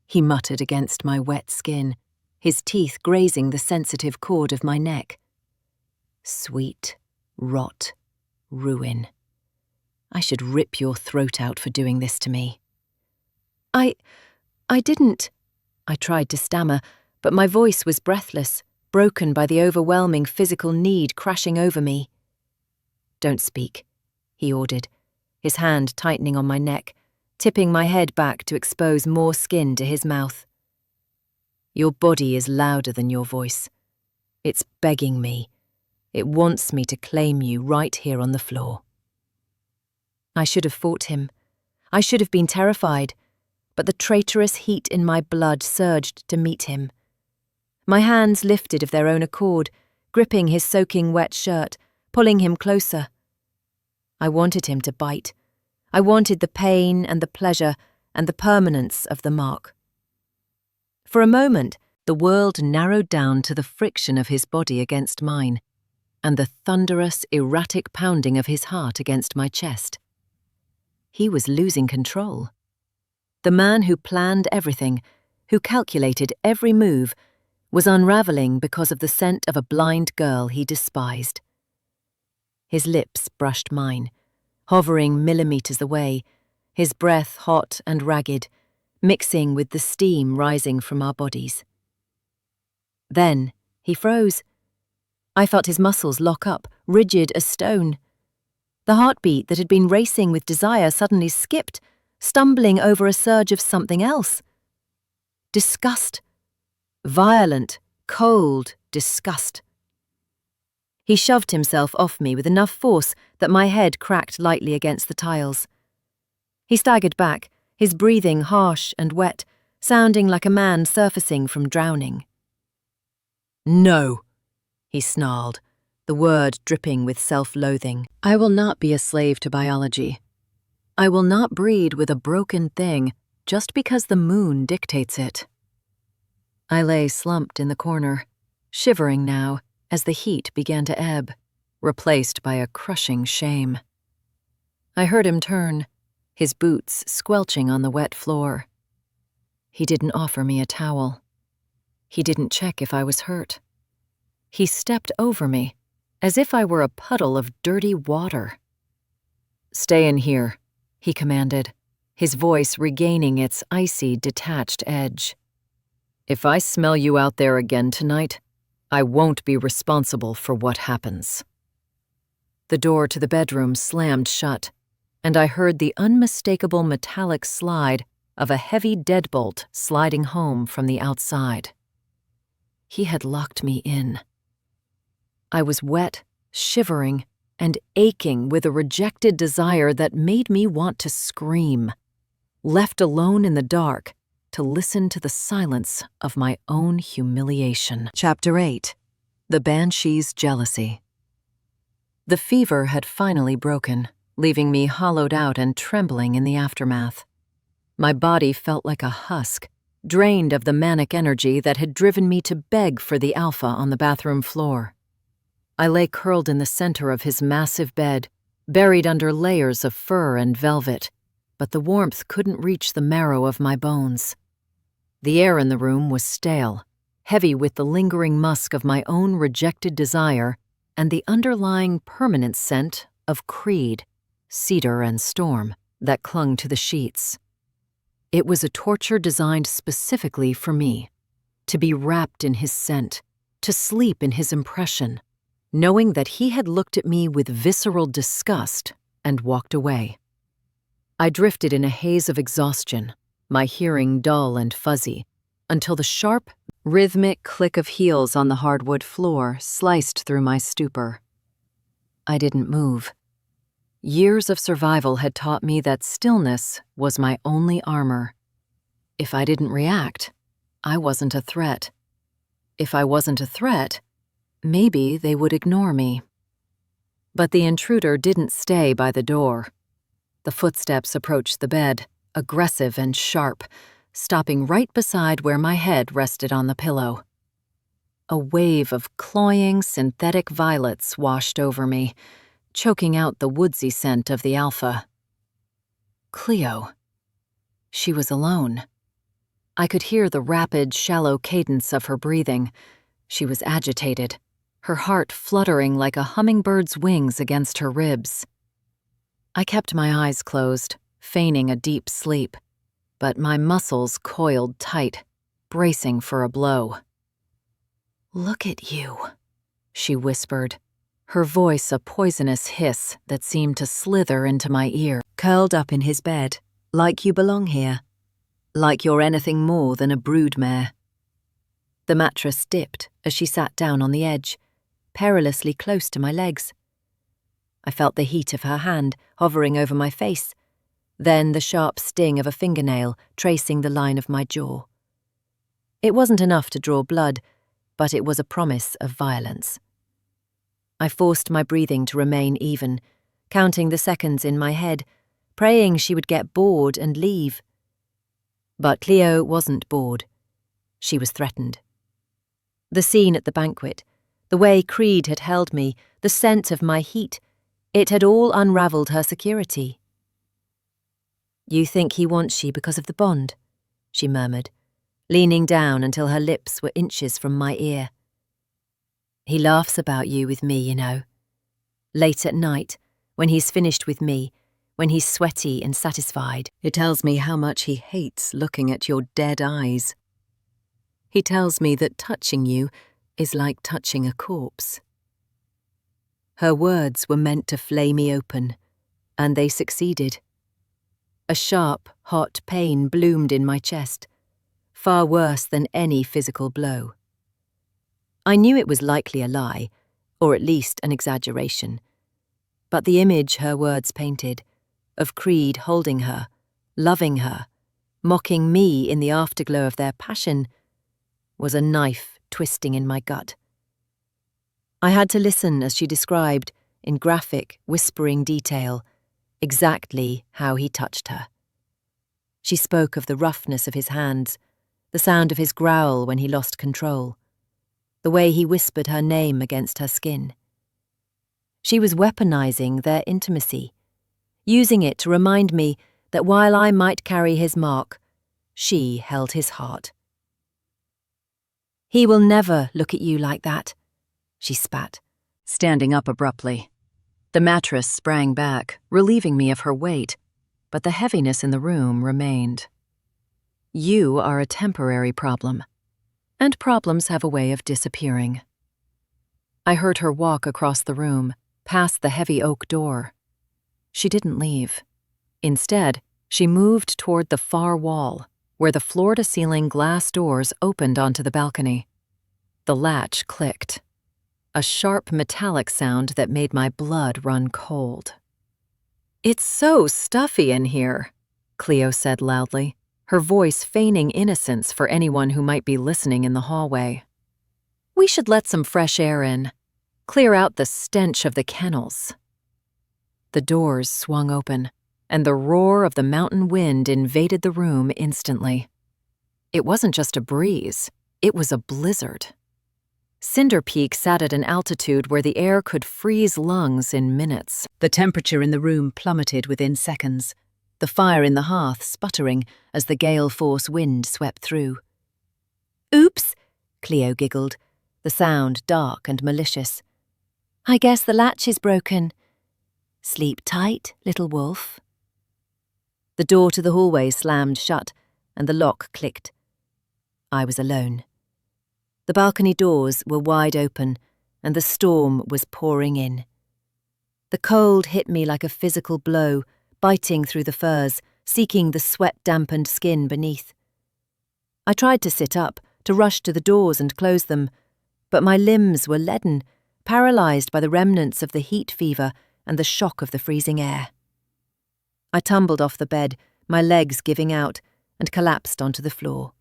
he muttered against my wet skin, his teeth grazing the sensitive cord of my neck. "Sweet, rot, ruin. I should rip your throat out for doing this to me." I didn't," I tried to stammer, but my voice was breathless, broken by the overwhelming physical need crashing over me. "Don't speak," he ordered, his hand tightening on my neck, tipping my head back to expose more skin to his mouth. "Your body is louder than your voice. It's begging me. It wants me to claim you right here on the floor." I should have fought him. I should have been terrified, but the traitorous heat in my blood surged to meet him. My hands lifted of their own accord, gripping his soaking wet shirt, pulling him closer. I wanted him to bite. I wanted the pain and the pleasure and the permanence of the mark. For a moment, the world narrowed down to the friction of his body against mine, and the thunderous, erratic pounding of his heart against my chest. He was losing control. The man who planned everything, who calculated every move, was unraveling because of the scent of a blind girl he despised. His lips brushed mine, hovering millimeters away, his breath hot and ragged, mixing with the steam rising from our bodies. Then he froze. I felt his muscles lock up, rigid as stone. The heartbeat that had been racing with desire suddenly skipped, stumbling over a surge of something else. Disgust. Violent, cold disgust. He shoved himself off me with enough force that my head cracked lightly against the tiles. He staggered back, his breathing harsh and wet, sounding like a man surfacing from drowning. "No," he snarled, the word dripping with self-loathing. "I will not be a slave to biology. I will not breed with a broken thing just because the moon dictates it." I lay slumped in the corner, shivering now as the heat began to ebb, replaced by a crushing shame. I heard him turn, his boots squelching on the wet floor. He didn't offer me a towel. He didn't check if I was hurt. He stepped over me, as if I were a puddle of dirty water. "Stay in here," he commanded, his voice regaining its icy, detached edge. "If I smell you out there again tonight, I won't be responsible for what happens." The door to the bedroom slammed shut, and I heard the unmistakable metallic slide of a heavy deadbolt sliding home from the outside. He had locked me in. I was wet, shivering, and aching with a rejected desire that made me want to scream, left alone in the dark to listen to the silence of my own humiliation. Chapter 8. The Banshee's Jealousy. The fever had finally broken, leaving me hollowed out and trembling in the aftermath. My body felt like a husk, drained of the manic energy that had driven me to beg for the alpha on the bathroom floor. I lay curled in the center of his massive bed, buried under layers of fur and velvet, but the warmth couldn't reach the marrow of my bones. The air in the room was stale, heavy with the lingering musk of my own rejected desire and the underlying permanent scent of creed, cedar, and storm that clung to the sheets. It was a torture designed specifically for me, to be wrapped in his scent, to sleep in his impression, knowing that he had looked at me with visceral disgust and walked away. I drifted in a haze of exhaustion, my hearing dull and fuzzy, until the sharp, rhythmic click of heels on the hardwood floor sliced through my stupor. I didn't move. Years of survival had taught me that stillness was my only armor. If I didn't react, I wasn't a threat. If I wasn't a threat, maybe they would ignore me. But the intruder didn't stay by the door. The footsteps approached the bed, aggressive and sharp, stopping right beside where my head rested on the pillow. A wave of cloying synthetic violets washed over me, choking out the woodsy scent of the alpha. Cleo. She was alone. I could hear the rapid, shallow cadence of her breathing. She was agitated, her heart fluttering like a hummingbird's wings against her ribs. I kept my eyes closed, feigning a deep sleep, but my muscles coiled tight, bracing for a blow. "Look at you," she whispered, her voice a poisonous hiss that seemed to slither into my ear. "Curled up in his bed, like you belong here, like you're anything more than a broodmare." The mattress dipped as she sat down on the edge, perilously close to my legs. I felt the heat of her hand hovering over my face, then the sharp sting of a fingernail tracing the line of my jaw. It wasn't enough to draw blood, but it was a promise of violence. I forced my breathing to remain even, counting the seconds in my head, praying she would get bored and leave. But Cleo wasn't bored. She was threatened. The scene at the banquet, the way Creed had held me, the scent of my heat, it had all unraveled her security. "You think he wants you because of the bond?" she murmured, leaning down until her lips were inches from my ear. "He laughs about you with me, you know. Late at night, when he's finished with me, when he's sweaty and satisfied, it tells me how much he hates looking at your dead eyes. He tells me that touching you is like touching a corpse." Her words were meant to flay me open, and they succeeded. A sharp, hot pain bloomed in my chest, far worse than any physical blow. I knew it was likely a lie, or at least an exaggeration, but the image her words painted, of Creed holding her, loving her, mocking me in the afterglow of their passion, was a knife twisting in my gut. I had to listen as she described, in graphic, whispering detail, exactly how he touched her. She spoke of the roughness of his hands, the sound of his growl when he lost control, the way he whispered her name against her skin. She was weaponizing their intimacy, using it to remind me that while I might carry his mark, she held his heart. "He will never look at you like that," she spat, standing up abruptly. The mattress sprang back, relieving me of her weight, but the heaviness in the room remained. "You are a temporary problem, and problems have a way of disappearing." I heard her walk across the room, past the heavy oak door. She didn't leave. Instead, she moved toward the far wall, where the floor-to-ceiling glass doors opened onto the balcony. The latch clicked, a sharp metallic sound that made my blood run cold. "It's so stuffy in here," Cleo said loudly, her voice feigning innocence for anyone who might be listening in the hallway. "We should let some fresh air in. Clear out the stench of the kennels." The doors swung open, and the roar of the mountain wind invaded the room instantly. It wasn't just a breeze, it was a blizzard. Cinder-Peak sat at an altitude where the air could freeze lungs in minutes. The temperature in the room plummeted within seconds, the fire in the hearth sputtering as the gale-force wind swept through. "Oops," Cleo giggled, the sound dark and malicious. "I guess the latch is broken. Sleep tight, little wolf." The door to the hallway slammed shut, and the lock clicked. I was alone. The balcony doors were wide open, and the storm was pouring in. The cold hit me like a physical blow, biting through the furs, seeking the sweat-dampened skin beneath. I tried to sit up, to rush to the doors and close them, but my limbs were leaden, paralyzed by the remnants of the heat fever and the shock of the freezing air. I tumbled off the bed, my legs giving out, and collapsed onto the floor.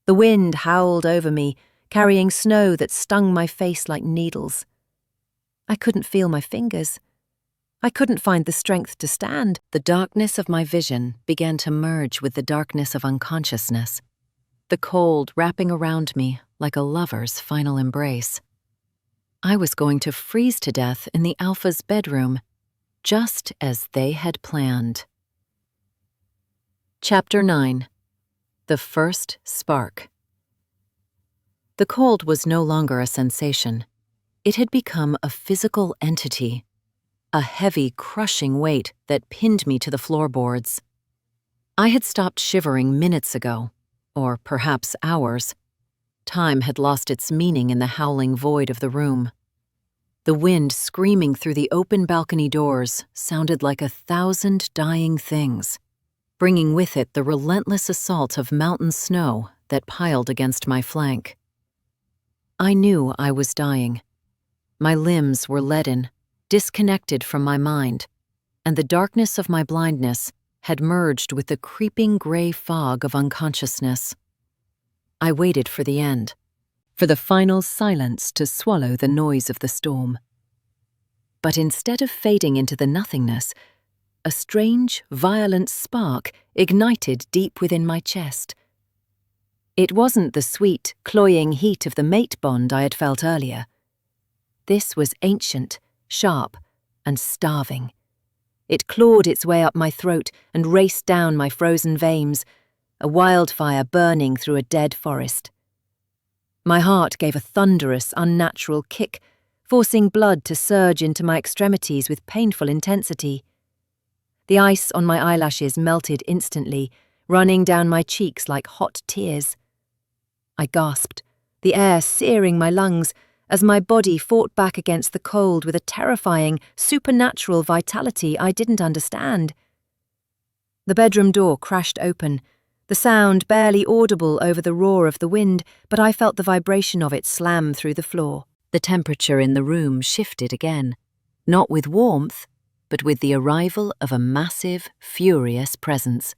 The wind howled over me, carrying snow that stung my face like needles. I couldn't feel my fingers. I couldn't find the strength to stand. The darkness of my vision began to merge with the darkness of unconsciousness, the cold wrapping around me like a lover's final embrace. I was going to freeze to death in the Alpha's bedroom, just as they had planned. Chapter 9. The First Spark. The cold was no longer a sensation. It had become a physical entity, a heavy, crushing weight that pinned me to the floorboards. I had stopped shivering minutes ago, or perhaps hours. Time had lost its meaning in the howling void of the room. The wind screaming through the open balcony doors sounded like 1,000 dying things, bringing with it the relentless assault of mountain snow that piled against my flank. I knew I was dying. My limbs were leaden, disconnected from my mind, and the darkness of my blindness had merged with the creeping gray fog of unconsciousness. I waited for the end, for the final silence to swallow the noise of the storm. But instead of fading into the nothingness, a strange, violent spark ignited deep within my chest. It wasn't the sweet, cloying heat of the mate bond I had felt earlier. This was ancient, sharp, and starving. It clawed its way up my throat and raced down my frozen veins, a wildfire burning through a dead forest. My heart gave a thunderous, unnatural kick, forcing blood to surge into my extremities with painful intensity. The ice on my eyelashes melted instantly, running down my cheeks like hot tears. I gasped, the air searing my lungs, as my body fought back against the cold with a terrifying, supernatural vitality I didn't understand. The bedroom door crashed open, the sound barely audible over the roar of the wind, but I felt the vibration of it slam through the floor. The temperature in the room shifted again, not with warmth, but with the arrival of a massive, furious presence.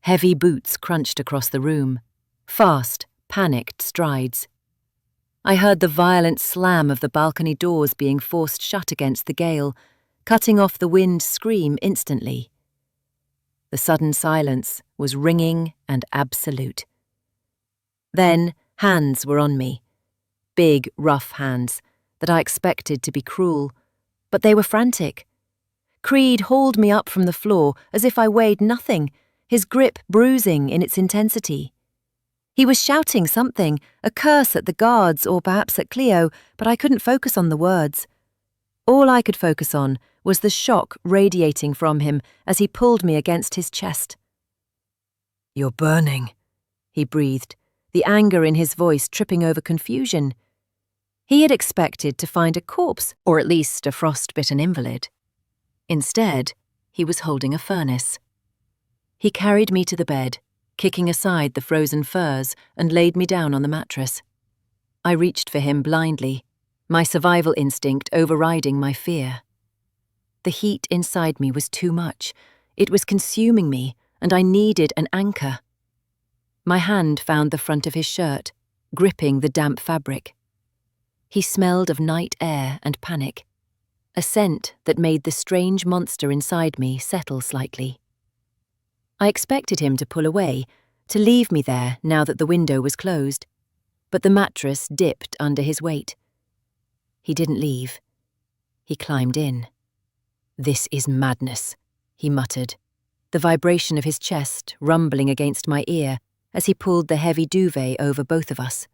Heavy boots crunched across the room, fast, panicked strides. I heard the violent slam of the balcony doors being forced shut against the gale, cutting off the wind's scream instantly. The sudden silence was ringing and absolute. Then hands were on me, big, rough hands that I expected to be cruel, but they were frantic. Creed hauled me up from the floor as if I weighed nothing, his grip bruising in its intensity. He was shouting something, a curse at the guards or perhaps at Cleo, but I couldn't focus on the words. All I could focus on was the shock radiating from him as he pulled me against his chest. "You're burning," he breathed, the anger in his voice tripping over confusion. He had expected to find a corpse, or at least a frostbitten invalid. Instead, he was holding a furnace. He carried me to the bed, kicking aside the frozen furs, and laid me down on the mattress. I reached for him blindly, my survival instinct overriding my fear. The heat inside me was too much. It was consuming me, and I needed an anchor. My hand found the front of his shirt, gripping the damp fabric. He smelled of night air and panic, a scent that made the strange monster inside me settle slightly. I expected him to pull away, to leave me there now that the window was closed, but the mattress dipped under his weight. He didn't leave. He climbed in. "This is madness," he muttered, the vibration of his chest rumbling against my ear as he pulled the heavy duvet over both of us.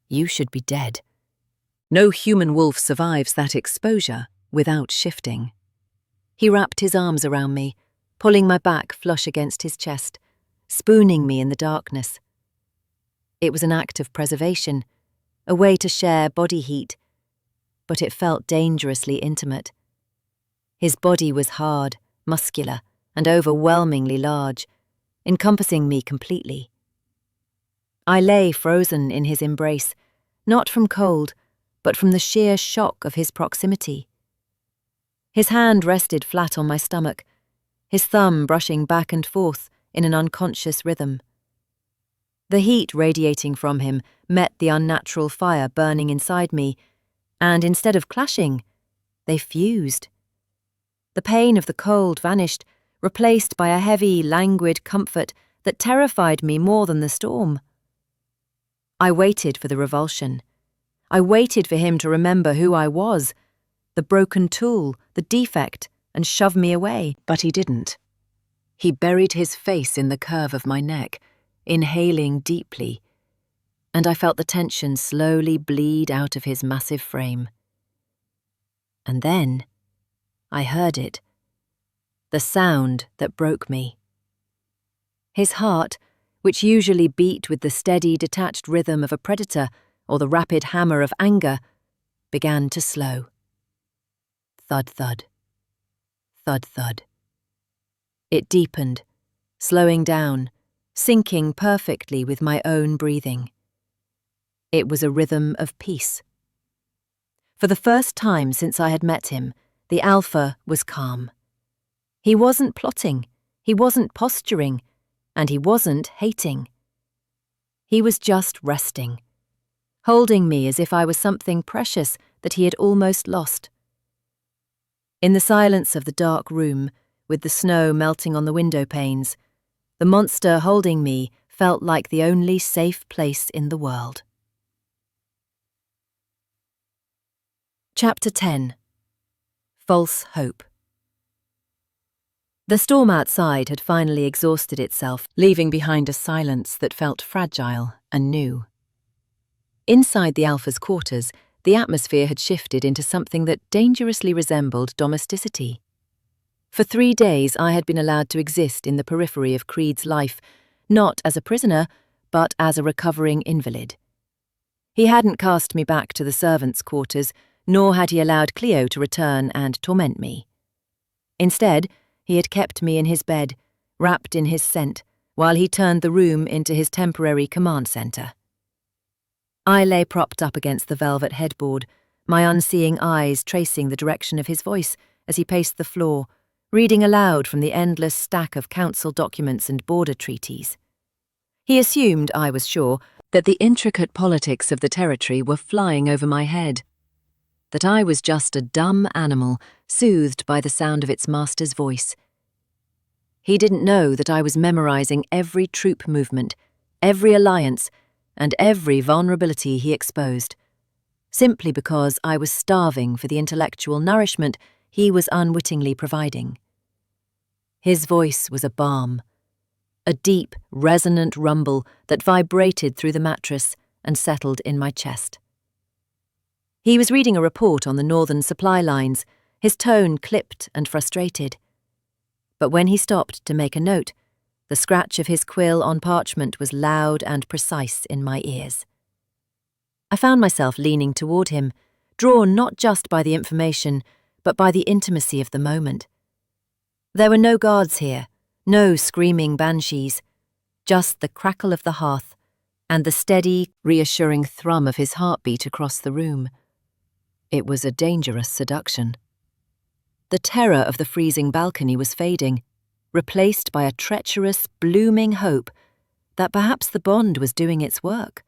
"You should be dead." No human wolf survives that exposure without shifting. He wrapped his arms around me, pulling my back flush against his chest, spooning me in the darkness. It was an act of preservation, a way to share body heat, but it felt dangerously intimate. His body was hard, muscular, and overwhelmingly large, encompassing me completely. I lay frozen in his embrace, not from cold, but from the sheer shock of his proximity. His hand rested flat on my stomach, his thumb brushing back and forth in an unconscious rhythm. The heat radiating from him met the unnatural fire burning inside me, and instead of clashing, they fused. The pain of the cold vanished, replaced by a heavy, languid comfort that terrified me more than the storm. I waited for the revulsion. I waited for him to remember who I was, the broken tool, the defect, and shove me away, but he didn't. He buried his face in the curve of my neck, inhaling deeply, and I felt the tension slowly bleed out of his massive frame. And then I heard it, the sound that broke me. His heart, which usually beat with the steady, detached rhythm of a predator or the rapid hammer of anger, began to slow. Thud, thud. Thud, thud. It deepened, slowing down, syncing perfectly with my own breathing. It was a rhythm of peace. For the first time since I had met him, the alpha was calm. He wasn't plotting, he wasn't posturing, and he wasn't hating. He was just resting, holding me as if I was something precious that he had almost lost. In the silence of the dark room, with the snow melting on the window panes, the monster holding me felt like the only safe place in the world. Chapter 10. False Hope. The storm outside had finally exhausted itself, leaving behind a silence that felt fragile and new. Inside the Alpha's quarters, the atmosphere had shifted into something that dangerously resembled domesticity. For 3 days I had been allowed to exist in the periphery of Creed's life, not as a prisoner, but as a recovering invalid. He hadn't cast me back to the servants' quarters, nor had he allowed Cleo to return and torment me. Instead, he had kept me in his bed, wrapped in his scent, while he turned the room into his temporary command centre. I lay propped up against the velvet headboard, my unseeing eyes tracing the direction of his voice as he paced the floor, reading aloud from the endless stack of council documents and border treaties. He assumed, I was sure, that the intricate politics of the territory were flying over my head, that I was just a dumb animal soothed by the sound of its master's voice. He didn't know that I was memorizing every troop movement, every alliance, and every vulnerability he exposed, simply because I was starving for the intellectual nourishment he was unwittingly providing. His voice was a balm, a deep, resonant rumble that vibrated through the mattress and settled in my chest. He was reading a report on the northern supply lines, his tone clipped and frustrated. But when he stopped to make a note, the scratch of his quill on parchment was loud and precise in my ears. I found myself leaning toward him, drawn not just by the information, but by the intimacy of the moment. There were no guards here, no screaming banshees, just the crackle of the hearth and the steady, reassuring thrum of his heartbeat across the room. It was a dangerous seduction. The terror of the freezing balcony was fading, replaced by a treacherous, blooming hope that perhaps the bond was doing its work.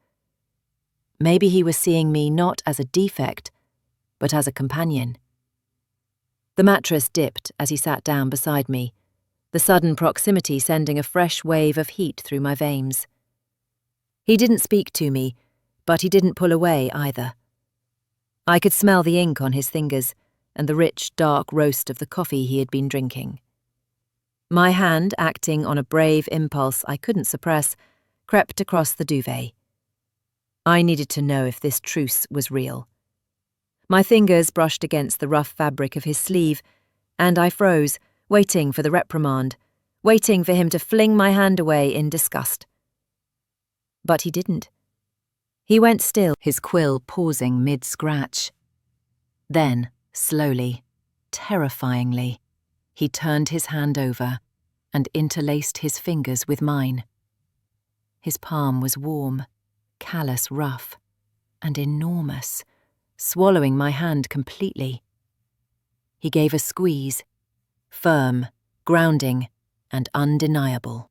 Maybe he was seeing me not as a defect, but as a companion. The mattress dipped as he sat down beside me, the sudden proximity sending a fresh wave of heat through my veins. He didn't speak to me, but he didn't pull away either. I could smell the ink on his fingers and the rich, dark roast of the coffee he had been drinking. My hand, acting on a brave impulse I couldn't suppress, crept across the duvet. I needed to know if this truce was real. My fingers brushed against the rough fabric of his sleeve, and I froze, waiting for the reprimand, waiting for him to fling my hand away in disgust. But he didn't. He went still, his quill pausing mid-scratch. Then, slowly, terrifyingly, he turned his hand over and interlaced his fingers with mine. His palm was warm, callous rough, and enormous, swallowing my hand completely. He gave a squeeze, firm, grounding, and undeniable.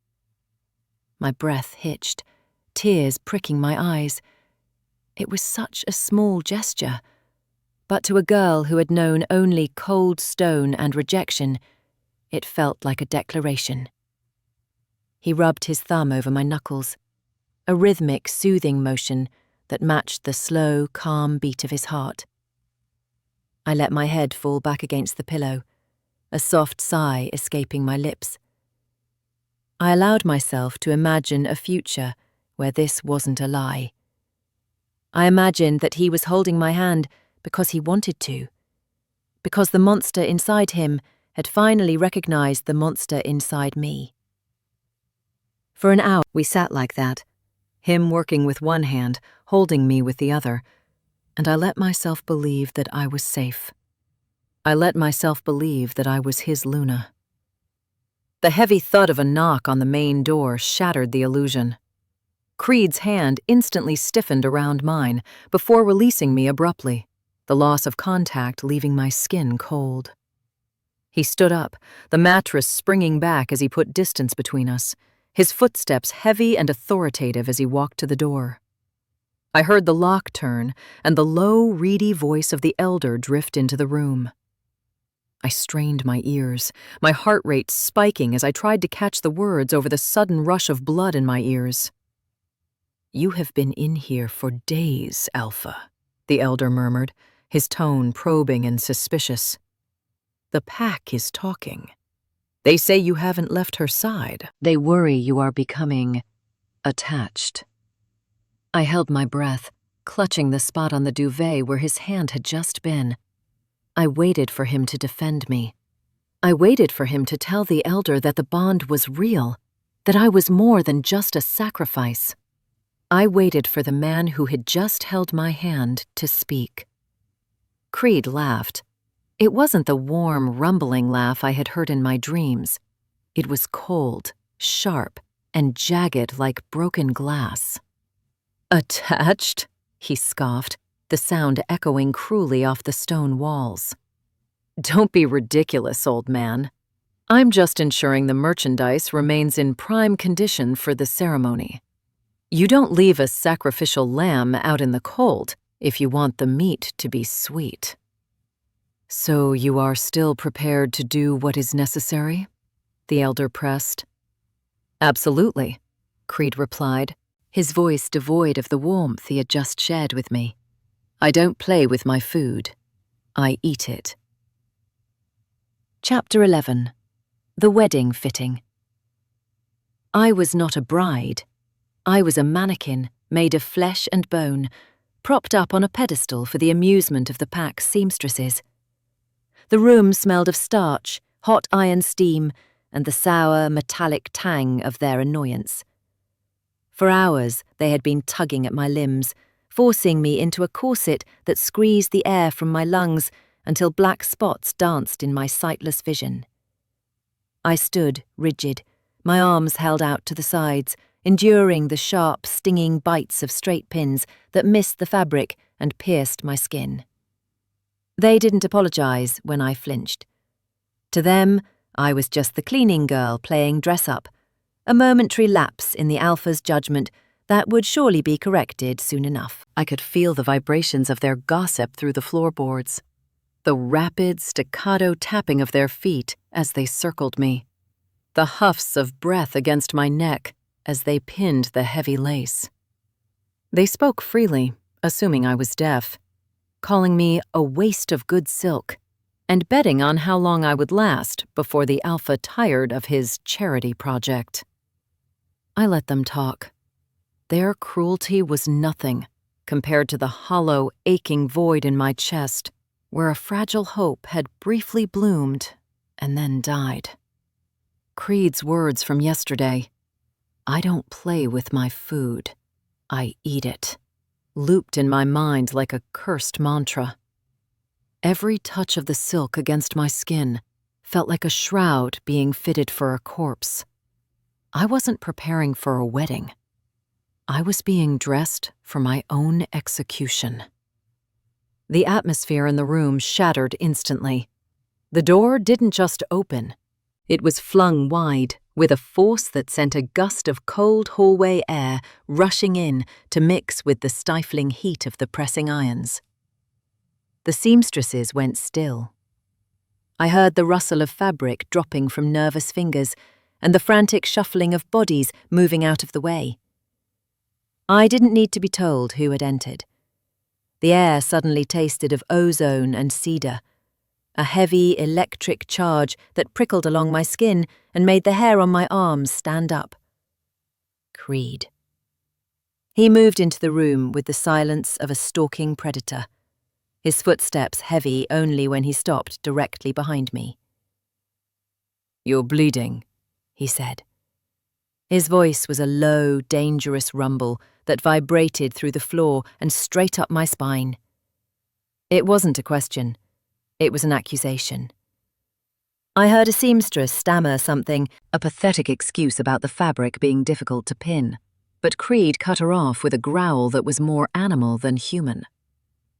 My breath hitched, tears pricking my eyes. It was such a small gesture, but to a girl who had known only cold stone and rejection, it felt like a declaration. He rubbed his thumb over my knuckles, a rhythmic, soothing motion that matched the slow, calm beat of his heart. I let my head fall back against the pillow, a soft sigh escaping my lips. I allowed myself to imagine a future where this wasn't a lie. I imagined that he was holding my hand because he wanted to, because the monster inside him had finally recognized the monster inside me. For an hour we sat like that, him working with one hand, holding me with the other, and I let myself believe that I was safe. I let myself believe that I was his Luna. The heavy thud of a knock on the main door shattered the illusion. Creed's hand instantly stiffened around mine before releasing me abruptly, the loss of contact leaving my skin cold. He stood up, the mattress springing back as he put distance between us, his footsteps heavy and authoritative as he walked to the door. I heard the lock turn and the low, reedy voice of the elder drift into the room. I strained my ears, my heart rate spiking as I tried to catch the words over the sudden rush of blood in my ears. "You have been in here for days, Alpha," the elder murmured, his tone probing and suspicious. "The pack is talking. They say you haven't left her side. They worry you are becoming attached." I held my breath, clutching the spot on the duvet where his hand had just been. I waited for him to defend me. I waited for him to tell the elder that the bond was real, that I was more than just a sacrifice. I waited for the man who had just held my hand to speak. Creed laughed. It wasn't the warm, rumbling laugh I had heard in my dreams. It was cold, sharp, and jagged like broken glass. "Attached?" he scoffed, the sound echoing cruelly off the stone walls. "Don't be ridiculous, old man. I'm just ensuring the merchandise remains in prime condition for the ceremony. You don't leave a sacrificial lamb out in the cold if you want the meat to be sweet." "So you are still prepared to do what is necessary?" the elder pressed. "Absolutely," Creed replied, his voice devoid of the warmth he had just shared with me. "I don't play with my food. I eat it." Chapter 11. The Wedding Fitting. I was not a bride. I was a mannequin made of flesh and bone, propped up on a pedestal for the amusement of the pack's seamstresses. The room smelled of starch, hot iron steam, and the sour, metallic tang of their annoyance. For hours they had been tugging at my limbs, forcing me into a corset that squeezed the air from my lungs until black spots danced in my sightless vision. I stood, rigid, my arms held out to the sides, enduring the sharp, stinging bites of straight pins that missed the fabric and pierced my skin. They didn't apologize when I flinched. To them, I was just the cleaning girl playing dress-up, a momentary lapse in the alpha's judgment that would surely be corrected soon enough. I could feel the vibrations of their gossip through the floorboards, the rapid, staccato tapping of their feet as they circled me, the huffs of breath against my neck as they pinned the heavy lace. They spoke freely, assuming I was deaf, calling me a waste of good silk, and betting on how long I would last before the alpha tired of his charity project. I let them talk. Their cruelty was nothing compared to the hollow, aching void in my chest, where a fragile hope had briefly bloomed and then died. Creed's words from yesterday, "I don't play with my food, I eat it," looped in my mind like a cursed mantra. Every touch of the silk against my skin felt like a shroud being fitted for a corpse. I wasn't preparing for a wedding. I was being dressed for my own execution. The atmosphere in the room shattered instantly. The door didn't just open. It was flung wide with a force that sent a gust of cold hallway air rushing in to mix with the stifling heat of the pressing irons. The seamstresses went still. I heard the rustle of fabric dropping from nervous fingers and the frantic shuffling of bodies moving out of the way. I didn't need to be told who had entered. The air suddenly tasted of ozone and cedar, a heavy electric charge that prickled along my skin and made the hair on my arms stand up. Creed. He moved into the room with the silence of a stalking predator, his footsteps heavy only when he stopped directly behind me. "You're bleeding," he said. His voice was a low, dangerous rumble that vibrated through the floor and straight up my spine. It wasn't a question. It was an accusation. I heard a seamstress stammer something, a pathetic excuse about the fabric being difficult to pin, but Creed cut her off with a growl that was more animal than human.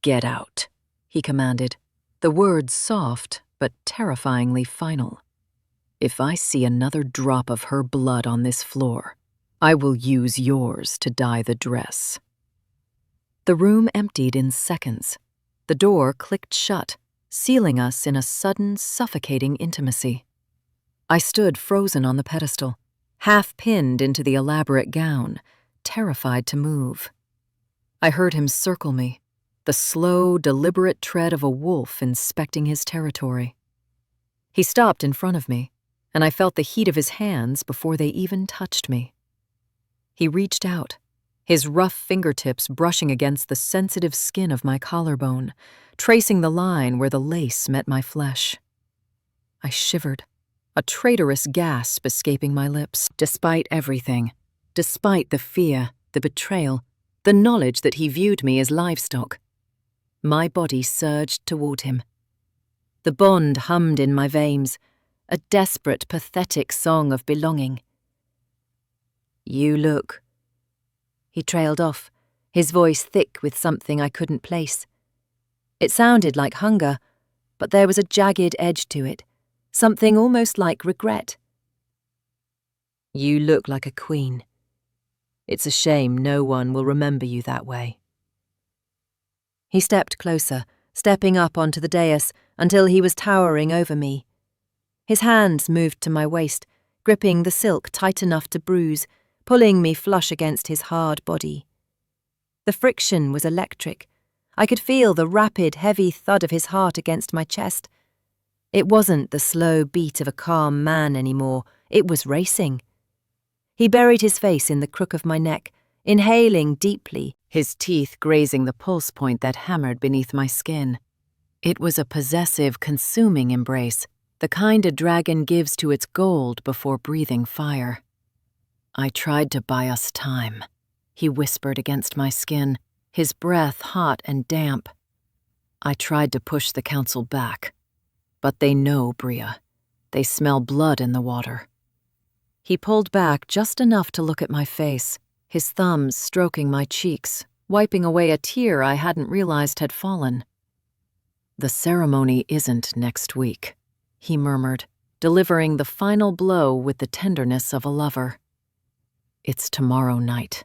"Get out," he commanded, the words soft but terrifyingly final. "If I see another drop of her blood on this floor, I will use yours to dye the dress." The room emptied in seconds. The door clicked shut, sealing us in a sudden, suffocating intimacy. I stood frozen on the pedestal, half pinned into the elaborate gown, terrified to move. I heard him circle me, the slow, deliberate tread of a wolf inspecting his territory. He stopped in front of me, and I felt the heat of his hands before they even touched me. He reached out, his rough fingertips brushing against the sensitive skin of my collarbone, tracing the line where the lace met my flesh. I shivered, a traitorous gasp escaping my lips. Despite everything, despite the fear, the betrayal, the knowledge that he viewed me as livestock. My body surged toward him. The bond hummed in my veins, a desperate, pathetic song of belonging. "You look." He trailed off, his voice thick with something I couldn't place. It sounded like hunger, but there was a jagged edge to it, something almost like regret. "You look like a queen. It's a shame no one will remember you that way." He stepped closer, stepping up onto the dais until he was towering over me. His hands moved to my waist, gripping the silk tight enough to bruise, pulling me flush against his hard body. The friction was electric. I could feel the rapid, heavy thud of his heart against my chest. It wasn't the slow beat of a calm man anymore. It was racing. He buried his face in the crook of my neck, inhaling deeply, his teeth grazing the pulse point that hammered beneath my skin. It was a possessive, consuming embrace, the kind a dragon gives to its gold before breathing fire. "I tried to buy us time," he whispered against my skin, his breath hot and damp. "I tried to push the council back. But they know, Bria. They smell blood in the water." He pulled back just enough to look at my face, his thumbs stroking my cheeks, wiping away a tear I hadn't realized had fallen. "The ceremony isn't next week," he murmured, delivering the final blow with the tenderness of a lover. "It's tomorrow night.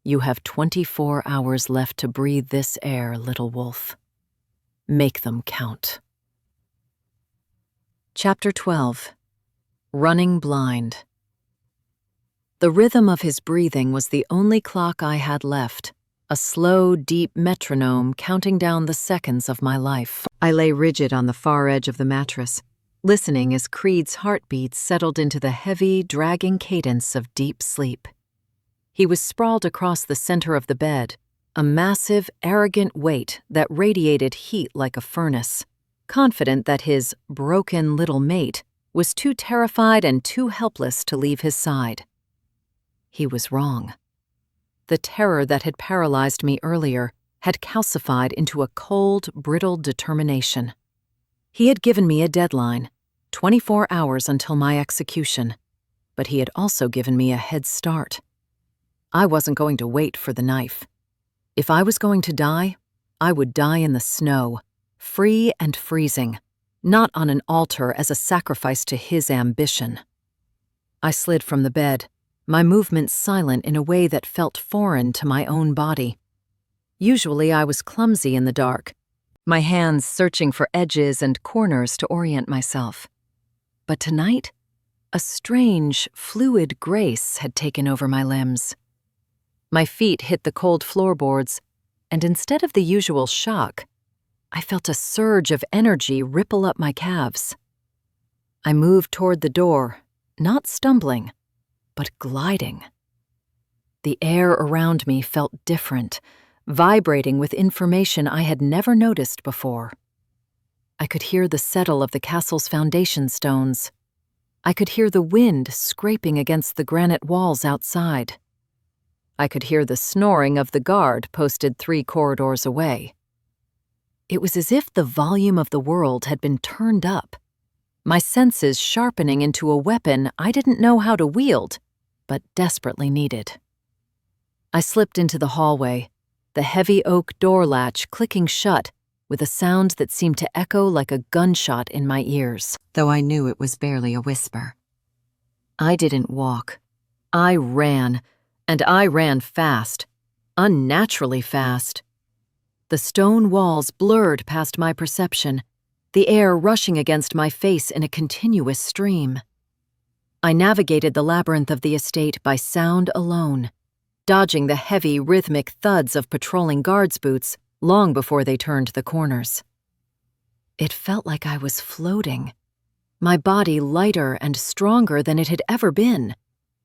You have 24 hours left to breathe this air, little wolf. Make them count." Chapter 12. Running Blind. The rhythm of his breathing was the only clock I had left, a slow, deep metronome counting down the seconds of my life. I lay rigid on the far edge of the mattress, listening as Creed's heartbeats settled into the heavy, dragging cadence of deep sleep. He was sprawled across the center of the bed, a massive, arrogant weight that radiated heat like a furnace, confident that his broken little mate was too terrified and too helpless to leave his side. He was wrong. The terror that had paralyzed me earlier had calcified into a cold, brittle determination. He had given me a deadline, 24 hours until my execution, but he had also given me a head start. I wasn't going to wait for the knife. If I was going to die, I would die in the snow, free and freezing, not on an altar as a sacrifice to his ambition. I slid from the bed, my movements silent in a way that felt foreign to my own body. Usually I was clumsy in the dark, my hands searching for edges and corners to orient myself. But tonight, a strange, fluid grace had taken over my limbs. My feet hit the cold floorboards, and instead of the usual shock, I felt a surge of energy ripple up my calves. I moved toward the door, not stumbling, but gliding. The air around me felt different, vibrating with information I had never noticed before. I could hear the settle of the castle's foundation stones. I could hear the wind scraping against the granite walls outside. I could hear the snoring of the guard posted 3 corridors away. It was as if the volume of the world had been turned up, my senses sharpening into a weapon I didn't know how to wield, but desperately needed. I slipped into the hallway, the heavy oak door latch clicking shut with a sound that seemed to echo like a gunshot in my ears, though I knew it was barely a whisper. I didn't walk. I ran, and I ran fast, unnaturally fast. The stone walls blurred past my perception, the air rushing against my face in a continuous stream. I navigated the labyrinth of the estate by sound alone, dodging the heavy, rhythmic thuds of patrolling guards' boots long before they turned the corners. It felt like I was floating, my body lighter and stronger than it had ever been,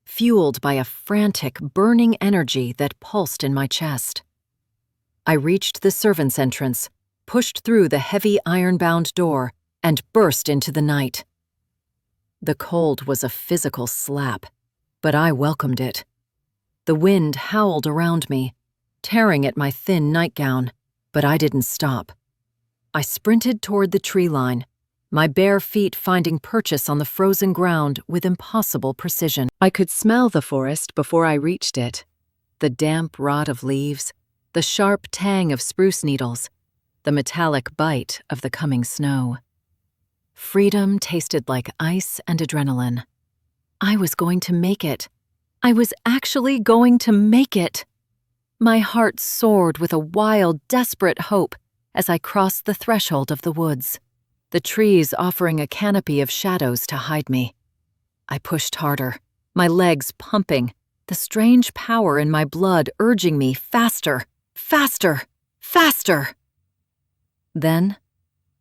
fueled by a frantic, burning energy that pulsed in my chest. I reached the servants' entrance, pushed through the heavy iron-bound door, and burst into the night. The cold was a physical slap, but I welcomed it. The wind howled around me, tearing at my thin nightgown, but I didn't stop. I sprinted toward the tree line, my bare feet finding purchase on the frozen ground with impossible precision. I could smell the forest before I reached it. The damp rot of leaves, the sharp tang of spruce needles, the metallic bite of the coming snow. Freedom tasted like ice and adrenaline. I was going to make it. I was actually going to make it. My heart soared with a wild, desperate hope as I crossed the threshold of the woods, the trees offering a canopy of shadows to hide me. I pushed harder, my legs pumping, the strange power in my blood urging me faster, faster, faster. Then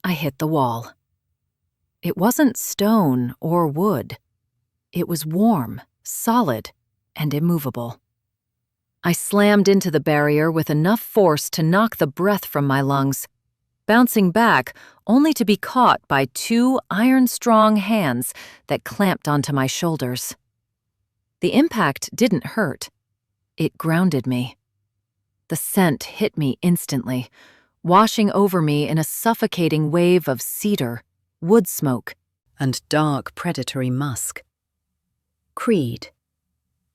I hit the wall. It wasn't stone or wood. It was warm, solid, and immovable. I slammed into the barrier with enough force to knock the breath from my lungs, bouncing back only to be caught by two iron-strong hands that clamped onto my shoulders. The impact didn't hurt. It grounded me. The scent hit me instantly, washing over me in a suffocating wave of cedar, wood smoke, and dark predatory musk. Creed.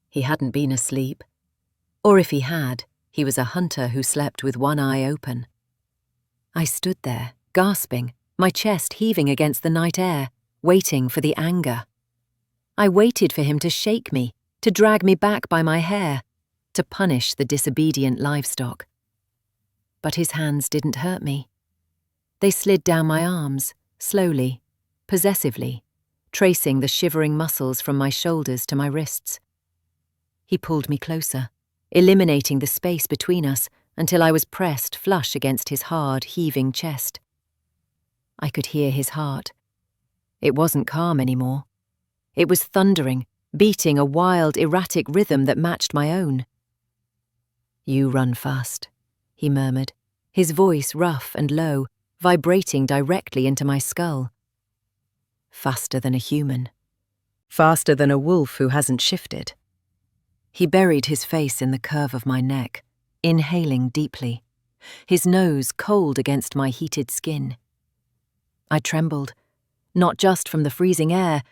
He hadn't been asleep. Or if he had, he was a hunter who slept with one eye open. I stood there, gasping, my chest heaving against the night air, waiting for the anger. I waited for him to shake me, to drag me back by my hair, to punish the disobedient livestock. But his hands didn't hurt me. They slid down my arms, slowly, possessively, tracing the shivering muscles from my shoulders to my wrists. He pulled me closer, eliminating the space between us until I was pressed flush against his hard, heaving chest. I could hear his heart. It wasn't calm anymore. It was thundering, beating a wild, erratic rhythm that matched my own. "You run fast," he murmured, his voice rough and low, vibrating directly into my skull. Faster than a human. Faster than a wolf who hasn't shifted. He buried his face in the curve of my neck, inhaling deeply, his nose cold against my heated skin. I trembled, not just from the freezing air,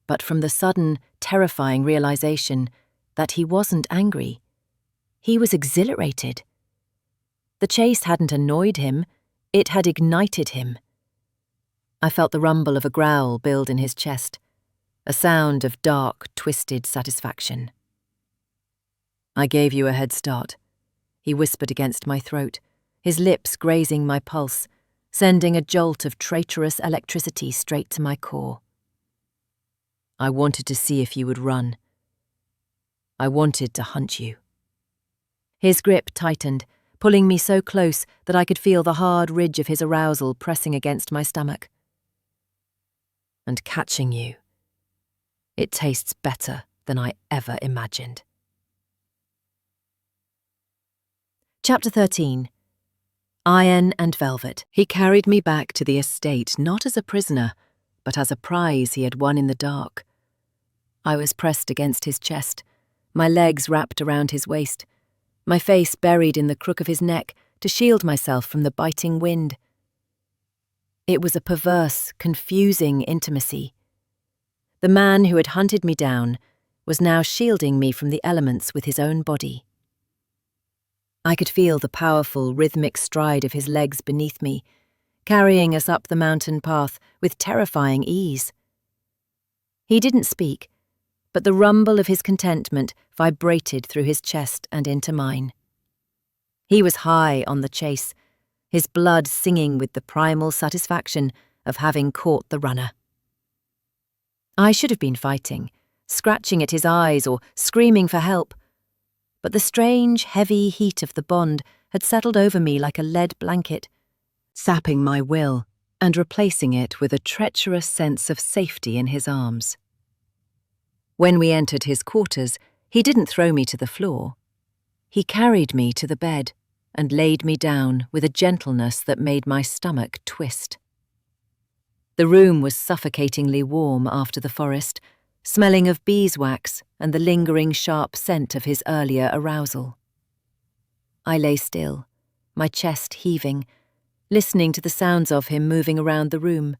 but from the sudden, terrifying realization that he wasn't angry. He was exhilarated. The chase hadn't annoyed him, it had ignited him. I felt the rumble of a growl build in his chest, a sound of dark, twisted satisfaction. "I gave you a head start," he whispered against my throat, his lips grazing my pulse, sending a jolt of traitorous electricity straight to my core. "I wanted to see if you would run. I wanted to hunt you." His grip tightened, pulling me so close that I could feel the hard ridge of his arousal pressing against my stomach. "And catching you, it tastes better than I ever imagined." Chapter 13. Iron and Velvet. He carried me back to the estate not as a prisoner, but as a prize he had won in the dark. I was pressed against his chest, my legs wrapped around his waist, my face buried in the crook of his neck to shield myself from the biting wind. It was a perverse, confusing intimacy. The man who had hunted me down was now shielding me from the elements with his own body. I could feel the powerful, rhythmic stride of his legs beneath me, carrying us up the mountain path with terrifying ease. He didn't speak, but the rumble of his contentment vibrated through his chest and into mine. He was high on the chase, his blood singing with the primal satisfaction of having caught the runner. I should have been fighting, scratching at his eyes or screaming for help, but the strange, heavy heat of the bond had settled over me like a lead blanket, sapping my will and replacing it with a treacherous sense of safety in his arms. When we entered his quarters, he didn't throw me to the floor. He carried me to the bed and laid me down with a gentleness that made my stomach twist. The room was suffocatingly warm after the forest, smelling of beeswax and the lingering sharp scent of his earlier arousal. I lay still, my chest heaving, listening to the sounds of him moving around the room.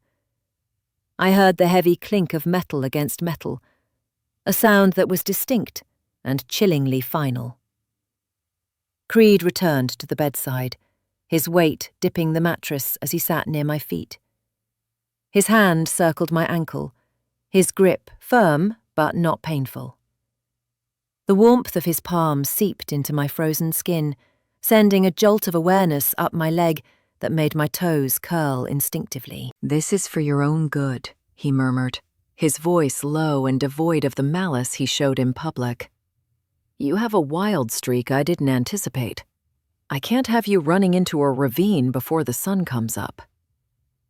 I heard the heavy clink of metal against metal, a sound that was distinct and chillingly final. Creed returned to the bedside, his weight dipping the mattress as he sat near my feet. His hand circled my ankle, his grip firm but not painful. The warmth of his palm seeped into my frozen skin, sending a jolt of awareness up my leg that made my toes curl instinctively. "This is for your own good," he murmured, his voice low and devoid of the malice he showed in public. "You have a wild streak I didn't anticipate. I can't have you running into a ravine before the sun comes up."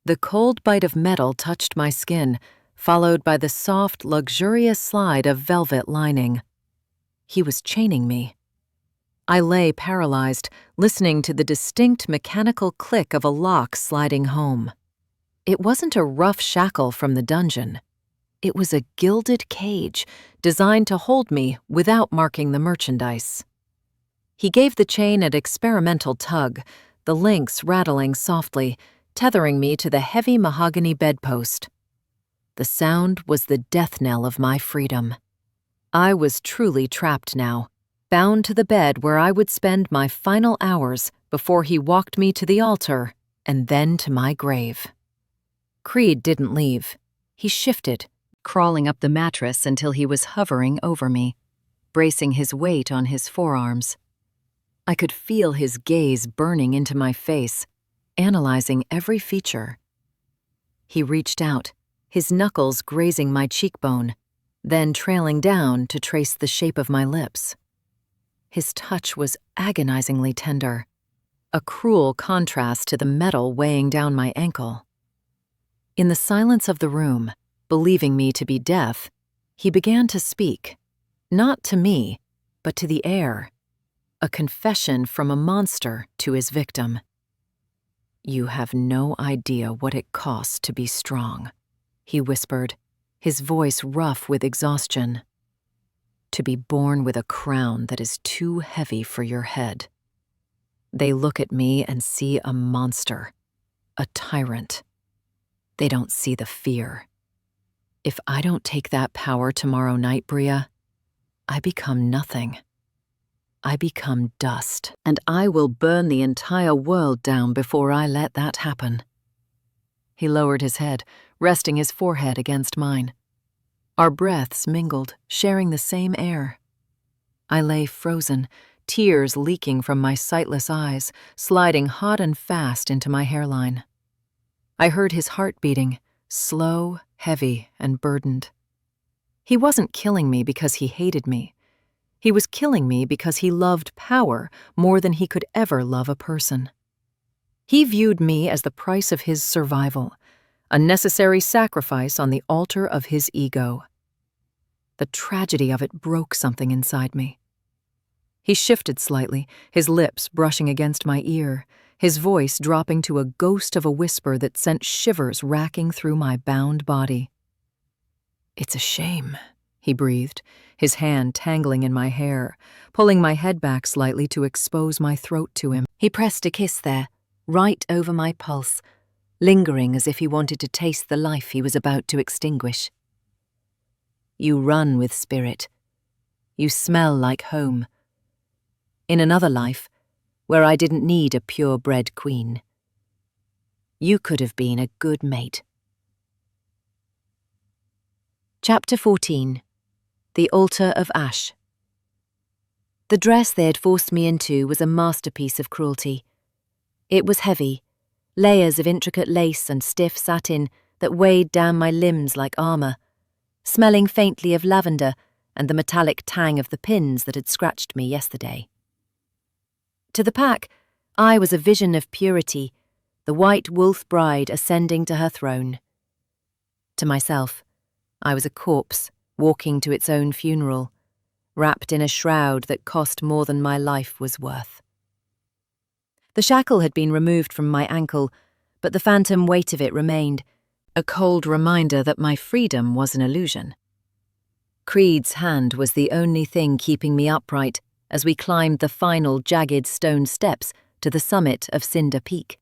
The cold bite of metal touched my skin, followed by the soft, luxurious slide of velvet lining. He was chaining me. I lay paralyzed, listening to the distinct mechanical click of a lock sliding home. It wasn't a rough shackle from the dungeon. It was a gilded cage designed to hold me without marking the merchandise. He gave the chain an experimental tug, the links rattling softly, tethering me to the heavy mahogany bedpost. The sound was the death knell of my freedom. I was truly trapped now, bound to the bed where I would spend my final hours before he walked me to the altar and then to my grave. Creed didn't leave. He shifted, crawling up the mattress until he was hovering over me, bracing his weight on his forearms. I could feel his gaze burning into my face, analyzing every feature. He reached out, his knuckles grazing my cheekbone, then trailing down to trace the shape of my lips. His touch was agonizingly tender, a cruel contrast to the metal weighing down my ankle. In the silence of the room, believing me to be deaf, he began to speak, not to me, but to the air, a confession from a monster to his victim. "You have no idea what it costs to be strong," he whispered, his voice rough with exhaustion. "To be born with a crown that is too heavy for your head. They look at me and see a monster, a tyrant. They don't see the fear. If I don't take that power tomorrow night, Bria, I become nothing. I become dust, and I will burn the entire world down before I let that happen." He lowered his head, resting his forehead against mine. Our breaths mingled, sharing the same air. I lay frozen, tears leaking from my sightless eyes, sliding hot and fast into my hairline. I heard his heart beating, slow, heavy, and burdened. He wasn't killing me because he hated me. He was killing me because he loved power more than he could ever love a person. He viewed me as the price of his survival, a necessary sacrifice on the altar of his ego. The tragedy of it broke something inside me. He shifted slightly, his lips brushing against my ear, his voice dropping to a ghost of a whisper that sent shivers racking through my bound body. "It's a shame," he breathed, his hand tangling in my hair, pulling my head back slightly to expose my throat to him. He pressed a kiss there, right over my pulse, lingering as if he wanted to taste the life he was about to extinguish. "You run with spirit. You smell like home. In another life, where I didn't need a purebred queen, you could have been a good mate." Chapter 14. The Altar of Ash. The dress they had forced me into was a masterpiece of cruelty. It was heavy, layers of intricate lace and stiff satin that weighed down my limbs like armor, smelling faintly of lavender and the metallic tang of the pins that had scratched me yesterday. To the pack, I was a vision of purity, the white wolf bride ascending to her throne. To myself, I was a corpse walking to its own funeral, wrapped in a shroud that cost more than my life was worth. The shackle had been removed from my ankle, but the phantom weight of it remained, a cold reminder that my freedom was an illusion. Creed's hand was the only thing keeping me upright as we climbed the final jagged stone steps to the summit of Cinder-Peak.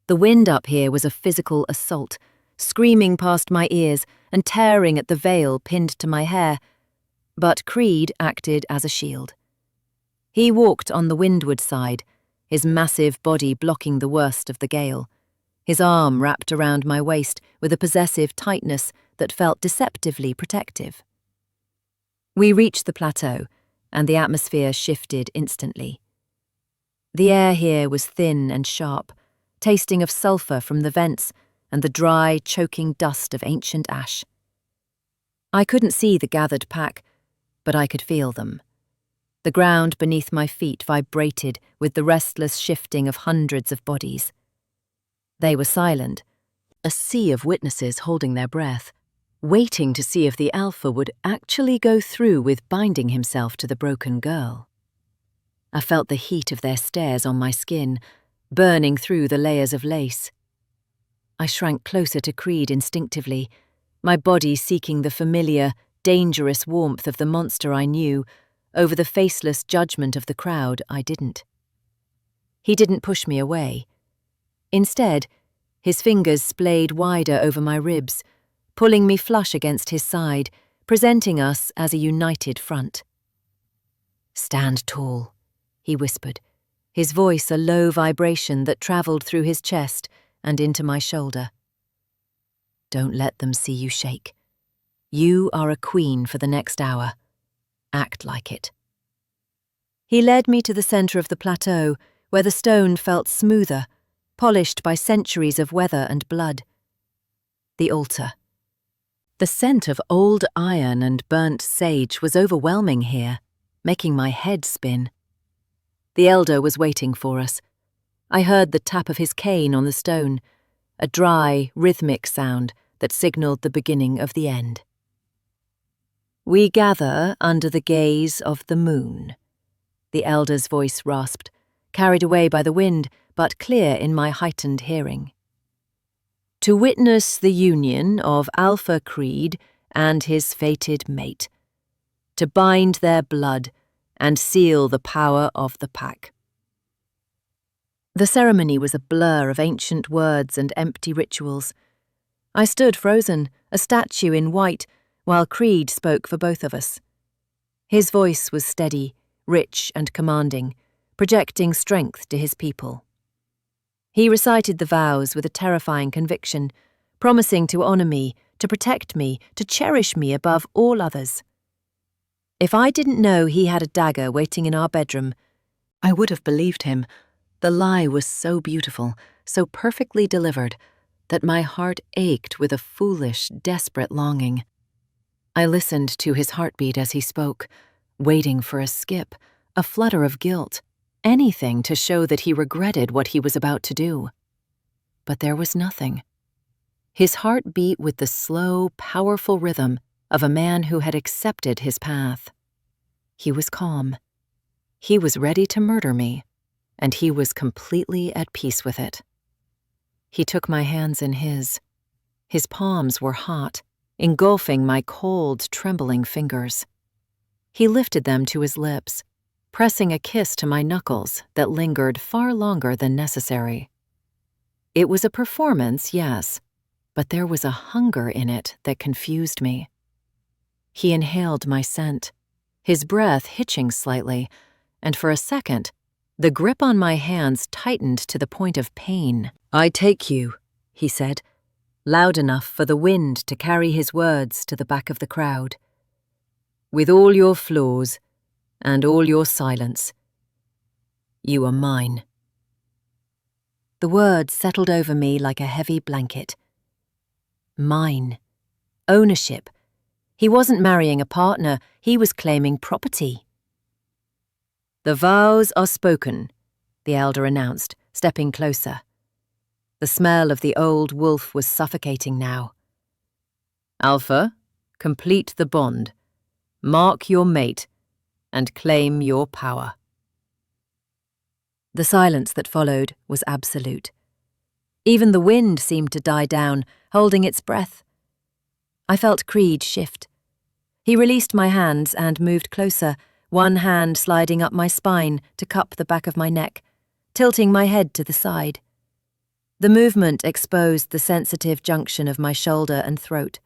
The wind up here was a physical assault, screaming past my ears and tearing at the veil pinned to my hair, but Creed acted as a shield. He walked on the windward side, his massive body blocking the worst of the gale, his arm wrapped around my waist with a possessive tightness that felt deceptively protective. We reached the plateau, and the atmosphere shifted instantly. The air here was thin and sharp, tasting of sulphur from the vents and the dry, choking dust of ancient ash. I couldn't see the gathered pack, but I could feel them. The ground beneath my feet vibrated with the restless shifting of hundreds of bodies. They were silent, a sea of witnesses holding their breath, waiting to see if the Alpha would actually go through with binding himself to the broken girl. I felt the heat of their stares on my skin, burning through the layers of lace. I shrank closer to Creed instinctively, my body seeking the familiar, dangerous warmth of the monster I knew over the faceless judgment of the crowd I didn't. He didn't push me away. Instead, his fingers splayed wider over my ribs, pulling me flush against his side, presenting us as a united front. "Stand tall," he whispered, his voice a low vibration that travelled through his chest and into my shoulder. "Don't let them see you shake. You are a queen for the next hour. Act like it." He led me to the centre of the plateau, where the stone felt smoother, polished by centuries of weather and blood. The altar. The scent of old iron and burnt sage was overwhelming here, making my head spin. The elder was waiting for us. I heard the tap of his cane on the stone, a dry, rhythmic sound that signalled the beginning of the end. "We gather under the gaze of the moon," the elder's voice rasped, carried away by the wind, but clear in my heightened hearing. "To witness the union of Alpha Creed and his fated mate, to bind their blood and seal the power of the pack." The ceremony was a blur of ancient words and empty rituals. I stood frozen, a statue in white, while Creed spoke for both of us. His voice was steady, rich and commanding, projecting strength to his people. He recited the vows with a terrifying conviction, promising to honour me, to protect me, to cherish me above all others. If I didn't know he had a dagger waiting in our bedroom, I would have believed him. The lie was so beautiful, so perfectly delivered, that my heart ached with a foolish, desperate longing. I listened to his heartbeat as he spoke, waiting for a skip, a flutter of guilt, anything to show that he regretted what he was about to do. But there was nothing. His heart beat with the slow, powerful rhythm of a man who had accepted his path. He was calm. He was ready to murder me, and he was completely at peace with it. He took my hands in his. His palms were hot, engulfing my cold, trembling fingers. He lifted them to his lips, pressing a kiss to my knuckles that lingered far longer than necessary. It was a performance, yes, but there was a hunger in it that confused me. He inhaled my scent, his breath hitching slightly, and for a second, the grip on my hands tightened to the point of pain. "I take you," he said, loud enough for the wind to carry his words to the back of the crowd. "With all your flaws and all your silence, you are mine." The words settled over me like a heavy blanket. Mine. Ownership. He wasn't marrying a partner, he was claiming property. "The vows are spoken," the elder announced, stepping closer. The smell of the old wolf was suffocating now. "Alpha, complete the bond, mark your mate, and claim your power." The silence that followed was absolute. Even the wind seemed to die down, holding its breath. I felt Creed shift. He released my hands and moved closer, one hand sliding up my spine to cup the back of my neck, tilting my head to the side. The movement exposed the sensitive junction of my shoulder and throat,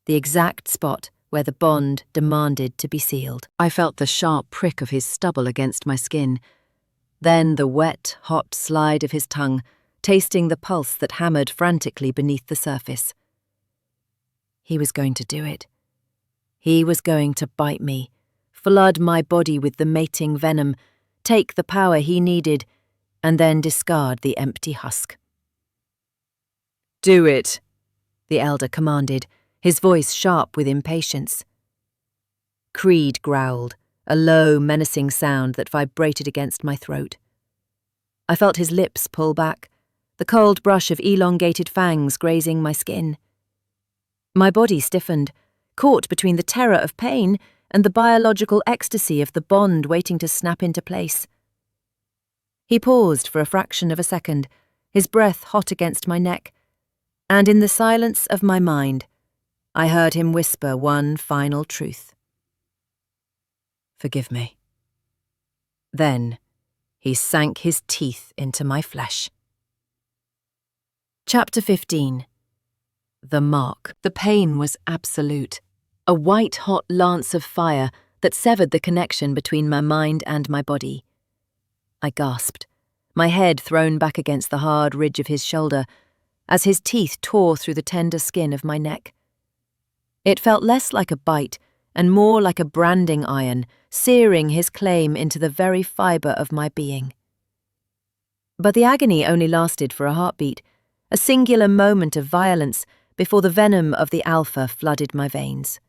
the exact spot where the bond demanded to be sealed. I felt the sharp prick of his stubble against my skin, then the wet, hot slide of his tongue, tasting the pulse that hammered frantically beneath the surface. He was going to do it. He was going to bite me, flood my body with the mating venom, take the power he needed, and then discard the empty husk. "Do it," the elder commanded, his voice sharp with impatience. Creed growled, a low, menacing sound that vibrated against my throat. I felt his lips pull back, the cold brush of elongated fangs grazing my skin. My body stiffened, caught between the terror of pain and the biological ecstasy of the bond waiting to snap into place. He paused for a fraction of a second, his breath hot against my neck, and in the silence of my mind, I heard him whisper one final truth. "Forgive me." Then he sank his teeth into my flesh. Chapter 15. The mark. The pain was absolute, a white-hot lance of fire that severed the connection between my mind and my body. I gasped, my head thrown back against the hard ridge of his shoulder, as his teeth tore through the tender skin of my neck. It felt less like a bite and more like a branding iron, searing his claim into the very fibre of my being. But the agony only lasted for a heartbeat, a singular moment of violence before the venom of the alpha flooded my veins.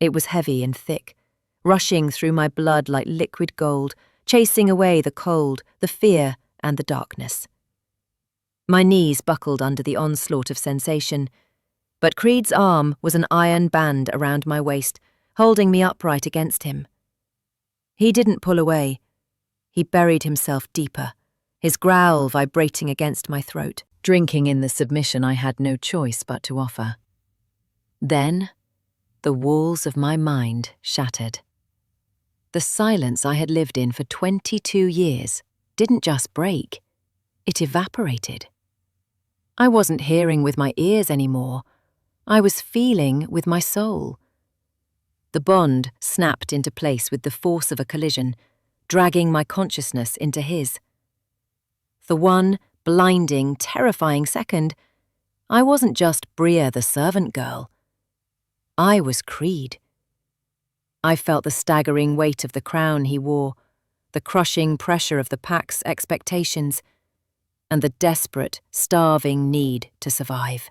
It was heavy and thick, rushing through my blood like liquid gold, chasing away the cold, the fear, and the darkness. My knees buckled under the onslaught of sensation, but Creed's arm was an iron band around my waist, holding me upright against him. He didn't pull away. He buried himself deeper, his growl vibrating against my throat, drinking in the submission I had no choice but to offer. Then, the walls of my mind shattered. The silence I had lived in for 22 years didn't just break, it evaporated. I wasn't hearing with my ears anymore. I was feeling with my soul. The bond snapped into place with the force of a collision, dragging my consciousness into his. For one blinding, terrifying second, I wasn't just Bria the servant girl. I was Creed. I felt the staggering weight of the crown he wore, the crushing pressure of the pack's expectations, and the desperate, starving need to survive.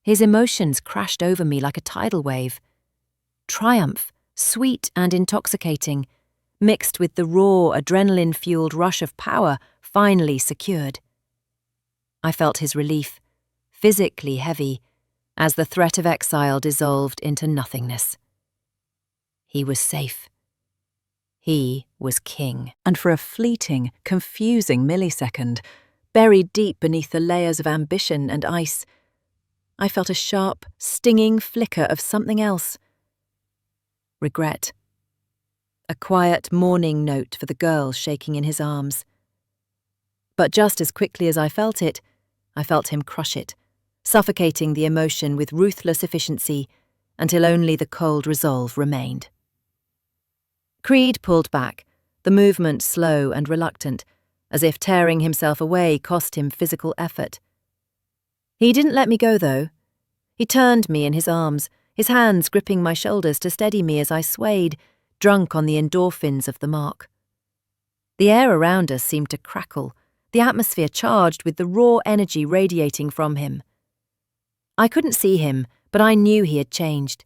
His emotions crashed over me like a tidal wave. Triumph, sweet and intoxicating, mixed with the raw, adrenaline-fueled rush of power finally secured. I felt his relief, physically heavy, as the threat of exile dissolved into nothingness. He was safe. He was king. And for a fleeting, confusing millisecond, buried deep beneath the layers of ambition and ice, I felt a sharp, stinging flicker of something else. Regret. A quiet mourning note for the girl shaking in his arms. But just as quickly as I felt him crush it, suffocating the emotion with ruthless efficiency until only the cold resolve remained. Creed pulled back, the movement slow and reluctant, as if tearing himself away cost him physical effort. He didn't let me go, though. He turned me in his arms, his hands gripping my shoulders to steady me as I swayed, drunk on the endorphins of the mark. The air around us seemed to crackle, the atmosphere charged with the raw energy radiating from him. I couldn't see him, but I knew he had changed.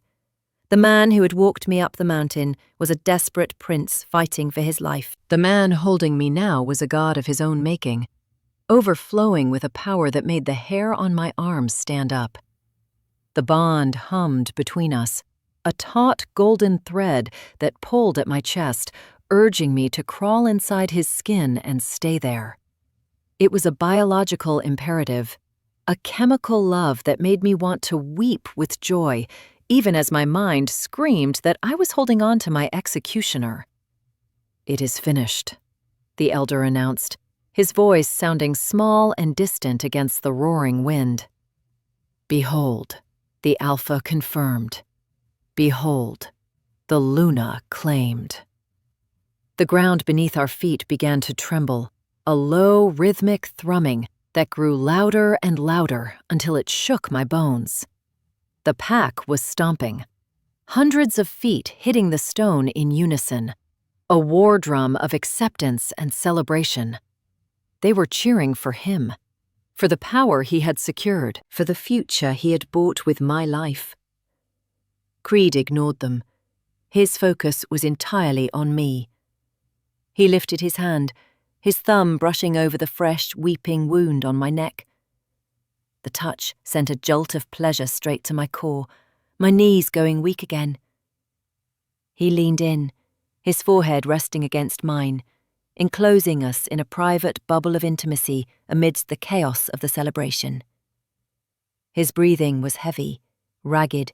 The man who had walked me up the mountain was a desperate prince fighting for his life. The man holding me now was a god of his own making, overflowing with a power that made the hair on my arms stand up. The bond hummed between us, a taut golden thread that pulled at my chest, urging me to crawl inside his skin and stay there. It was a biological imperative, a chemical love that made me want to weep with joy, even as my mind screamed that I was holding on to my executioner. "It is finished," the elder announced, his voice sounding small and distant against the roaring wind. "Behold," the Alpha confirmed. "Behold, the Luna claimed." The ground beneath our feet began to tremble, a low, rhythmic thrumming that grew louder and louder until it shook my bones. The pack was stomping, hundreds of feet hitting the stone in unison, a war drum of acceptance and celebration. They were cheering for him, for the power he had secured, for the future he had bought with my life. Creed ignored them. His focus was entirely on me. He lifted his hand, his thumb brushing over the fresh, weeping wound on my neck. The touch sent a jolt of pleasure straight to my core, my knees going weak again. He leaned in, his forehead resting against mine, enclosing us in a private bubble of intimacy amidst the chaos of the celebration. His breathing was heavy, ragged,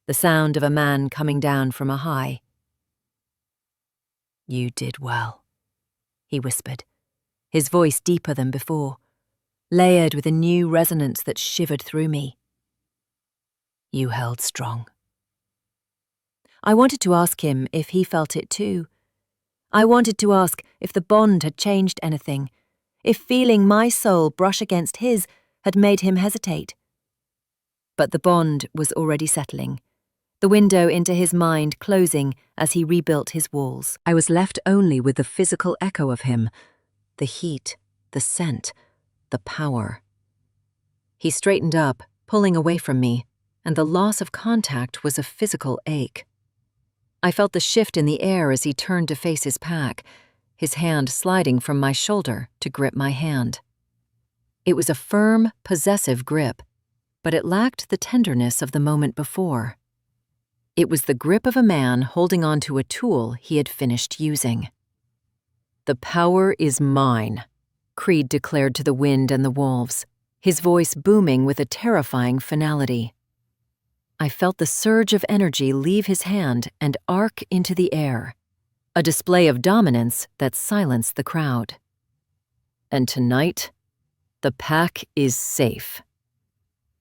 the sound of a man coming down from a high. "You did well," he whispered, his voice deeper than before, layered with a new resonance that shivered through me. "You held strong." I wanted to ask him if he felt it too. I wanted to ask if the bond had changed anything, if feeling my soul brush against his had made him hesitate. But the bond was already settling, the window into his mind closing as he rebuilt his walls. I was left only with the physical echo of him, the heat, the scent, the power. He straightened up, pulling away from me, and the loss of contact was a physical ache. I felt the shift in the air as he turned to face his pack, his hand sliding from my shoulder to grip my hand. It was a firm, possessive grip, but it lacked the tenderness of the moment before. It was the grip of a man holding on to a tool he had finished using. "The power is mine," Creed declared to the wind and the wolves, his voice booming with a terrifying finality. I felt the surge of energy leave his hand and arc into the air, a display of dominance that silenced the crowd. "And tonight, the pack is safe."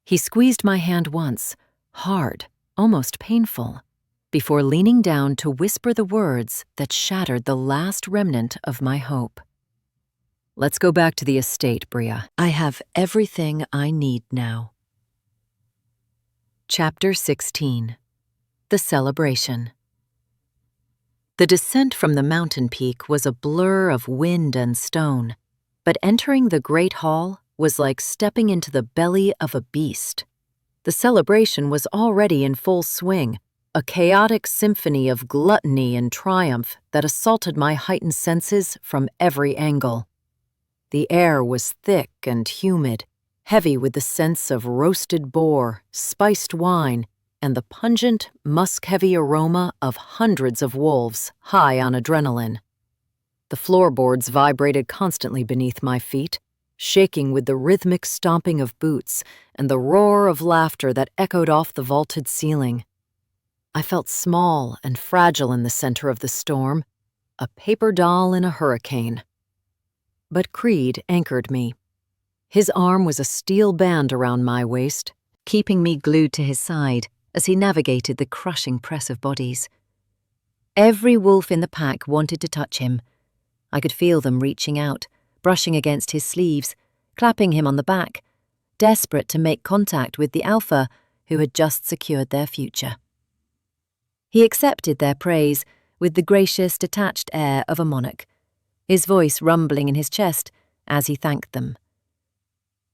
He squeezed my hand once, hard, almost painful, before leaning down to whisper the words that shattered the last remnant of my hope. "Let's go back to the estate, Bria. I have everything I need now." Chapter 16. The Celebration. The descent from the mountain peak was a blur of wind and stone, but entering the great hall was like stepping into the belly of a beast. The celebration was already in full swing, a chaotic symphony of gluttony and triumph that assaulted my heightened senses from every angle. The air was thick and humid, heavy with the scents of roasted boar, spiced wine, and the pungent, musk-heavy aroma of hundreds of wolves high on adrenaline. The floorboards vibrated constantly beneath my feet, shaking with the rhythmic stomping of boots and the roar of laughter that echoed off the vaulted ceiling. I felt small and fragile in the center of the storm, a paper doll in a hurricane. But Creed anchored me. His arm was a steel band around my waist, keeping me glued to his side as he navigated the crushing press of bodies. Every wolf in the pack wanted to touch him. I could feel them reaching out, brushing against his sleeves, clapping him on the back, desperate to make contact with the Alpha who had just secured their future. He accepted their praise with the gracious, detached air of a monarch, his voice rumbling in his chest as he thanked them.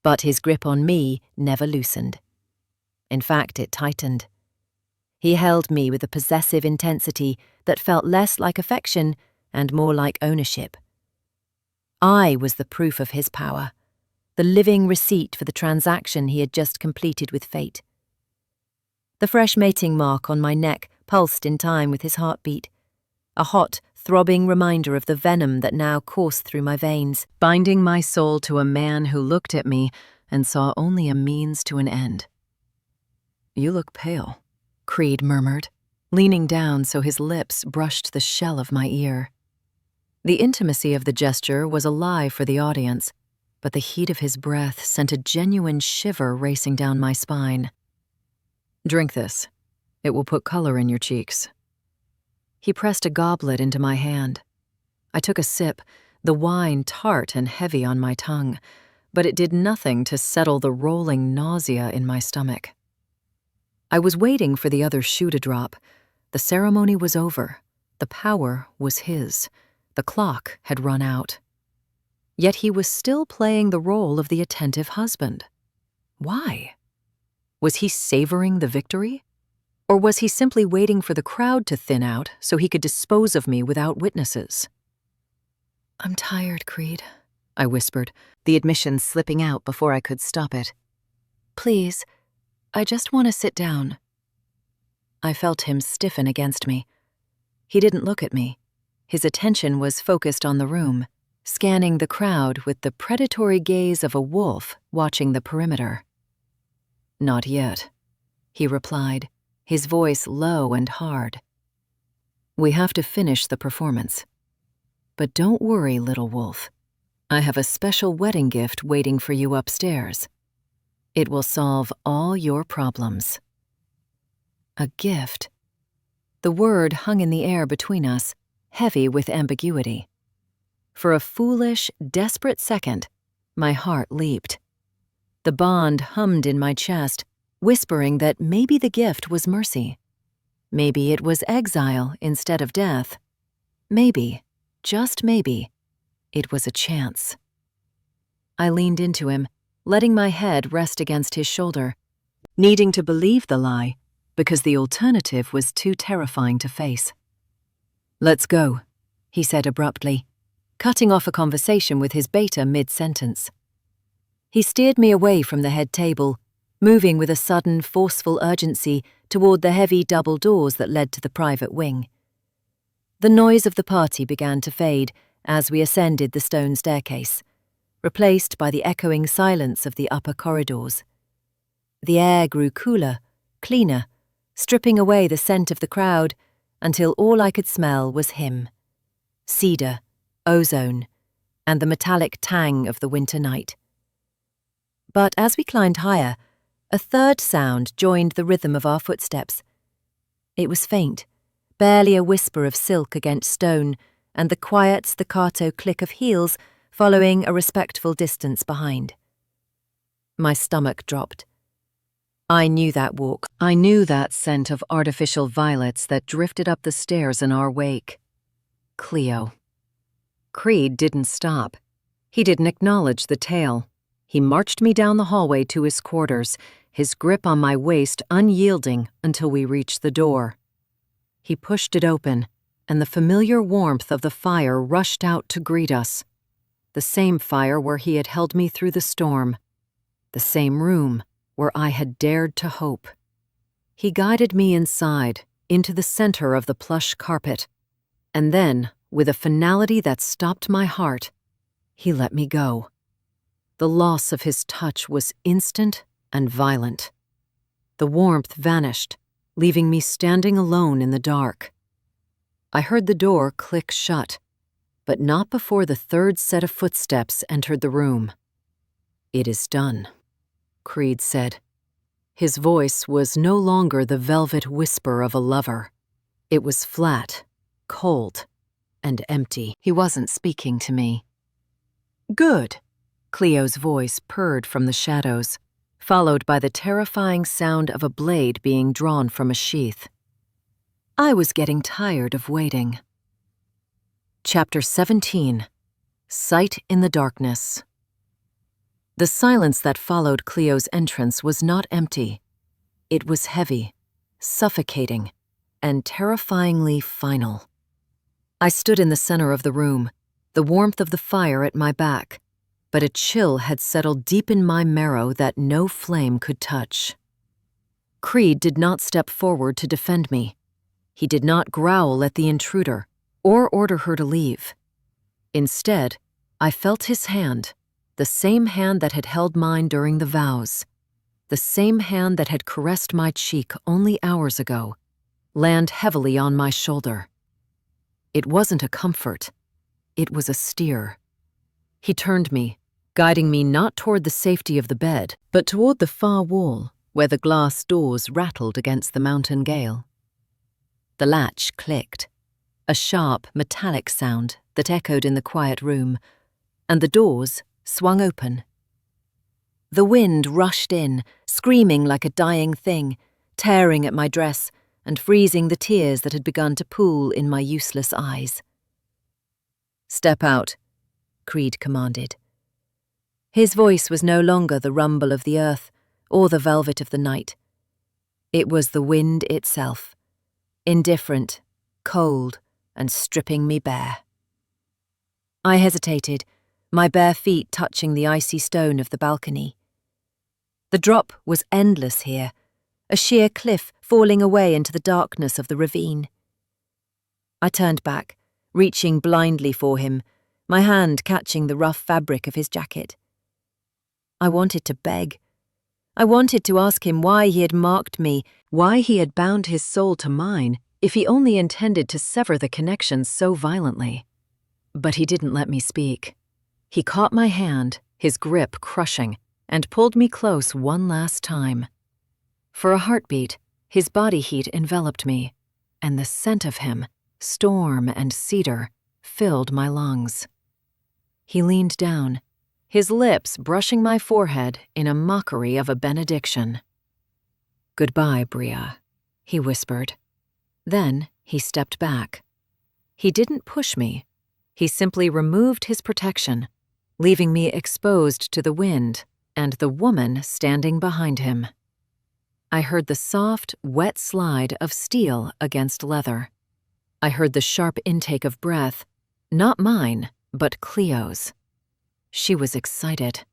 But his grip on me never loosened. In fact, it tightened. He held me with a possessive intensity that felt less like affection and more like ownership. I was the proof of his power, the living receipt for the transaction he had just completed with fate. The fresh mating mark on my neck pulsed in time with his heartbeat, a hot, throbbing reminder of the venom that now coursed through my veins, binding my soul to a man who looked at me and saw only a means to an end. "You look pale," Creed murmured, leaning down so his lips brushed the shell of my ear. The intimacy of the gesture was a lie for the audience, but the heat of his breath sent a genuine shiver racing down my spine. "Drink this. It will put color in your cheeks." He pressed a goblet into my hand. I took a sip, the wine tart and heavy on my tongue, but it did nothing to settle the rolling nausea in my stomach. I was waiting for the other shoe to drop. The ceremony was over. The power was his. The clock had run out. Yet he was still playing the role of the attentive husband. Why? Was he savoring the victory? Or was he simply waiting for the crowd to thin out so he could dispose of me without witnesses? "I'm tired, Creed," I whispered, the admission slipping out before I could stop it. "Please, I just want to sit down." I felt him stiffen against me. He didn't look at me. His attention was focused on the room, scanning the crowd with the predatory gaze of a wolf watching the perimeter. "Not yet," he replied, his voice low and hard. "We have to finish the performance. But don't worry, little wolf. I have a special wedding gift waiting for you upstairs. It will solve all your problems." A gift? The word hung in the air between us, heavy with ambiguity. For a foolish, desperate second, my heart leaped. The bond hummed in my chest, whispering that maybe the gift was mercy. Maybe it was exile instead of death. Maybe, just maybe, it was a chance. I leaned into him, letting my head rest against his shoulder, needing to believe the lie because the alternative was too terrifying to face. "Let's go," he said abruptly, cutting off a conversation with his beta mid-sentence. He steered me away from the head table, moving with a sudden, forceful urgency toward the heavy double doors that led to the private wing. The noise of the party began to fade as we ascended the stone staircase, replaced by the echoing silence of the upper corridors. The air grew cooler, cleaner, stripping away the scent of the crowd until all I could smell was him. Cedar, ozone, and the metallic tang of the winter night. But as we climbed higher, a third sound joined the rhythm of our footsteps. It was faint, barely a whisper of silk against stone, and the quiet staccato click of heels following a respectful distance behind. My stomach dropped. I knew that walk. I knew that scent of artificial violets that drifted up the stairs in our wake. Cleo. Creed didn't stop. He didn't acknowledge the tale. He marched me down the hallway to his quarters, his grip on my waist unyielding until we reached the door. He pushed it open, and the familiar warmth of the fire rushed out to greet us. The same fire where he had held me through the storm. The same room where I had dared to hope. He guided me inside, into the center of the plush carpet, and then, with a finality that stopped my heart, he let me go. The loss of his touch was instant and violent. The warmth vanished, leaving me standing alone in the dark. I heard the door click shut, but not before the third set of footsteps entered the room. "It is done," Creed said. His voice was no longer the velvet whisper of a lover. It was flat, cold, and empty. He wasn't speaking to me. "Good," Cleo's voice purred from the shadows, followed by the terrifying sound of a blade being drawn from a sheath. I was getting tired of waiting. Chapter 17. Sight in the Darkness. The silence that followed Cleo's entrance was not empty. It was heavy, suffocating, and terrifyingly final. I stood in the center of the room, the warmth of the fire at my back, but a chill had settled deep in my marrow that no flame could touch. Creed did not step forward to defend me. He did not growl at the intruder or order her to leave. Instead, I felt his hand, the same hand that had held mine during the vows. the same hand that had caressed my cheek only hours ago, land heavily on my shoulder. It wasn't a comfort. It was a steer. He turned me, guiding me not toward the safety of the bed, but toward the far wall where the glass doors rattled against the mountain gale. The latch clicked, a sharp, metallic sound that echoed in the quiet room, and the doors swung open. The wind rushed in, screaming like a dying thing, tearing at my dress and freezing the tears that had begun to pool in my useless eyes. "Step out," Creed commanded. His voice was no longer the rumble of the earth or the velvet of the night. It was the wind itself, indifferent, cold, and stripping me bare. I hesitated, my bare feet touching the icy stone of the balcony. The drop was endless here, a sheer cliff falling away into the darkness of the ravine. I turned back, reaching blindly for him, my hand catching the rough fabric of his jacket. I wanted to beg. I wanted to ask him why he had marked me, why he had bound his soul to mine, if he only intended to sever the connection so violently. But he didn't let me speak. He caught my hand, his grip crushing, and pulled me close one last time. For a heartbeat, his body heat enveloped me, and the scent of him, storm and cedar, filled my lungs. He leaned down, his lips brushing my forehead in a mockery of a benediction. "Goodbye, Bria," he whispered. Then he stepped back. He didn't push me. He simply removed his protection, leaving me exposed to the wind and the woman standing behind him. I heard the soft, wet slide of steel against leather. I heard the sharp intake of breath, not mine, but Cleo's. She was excited.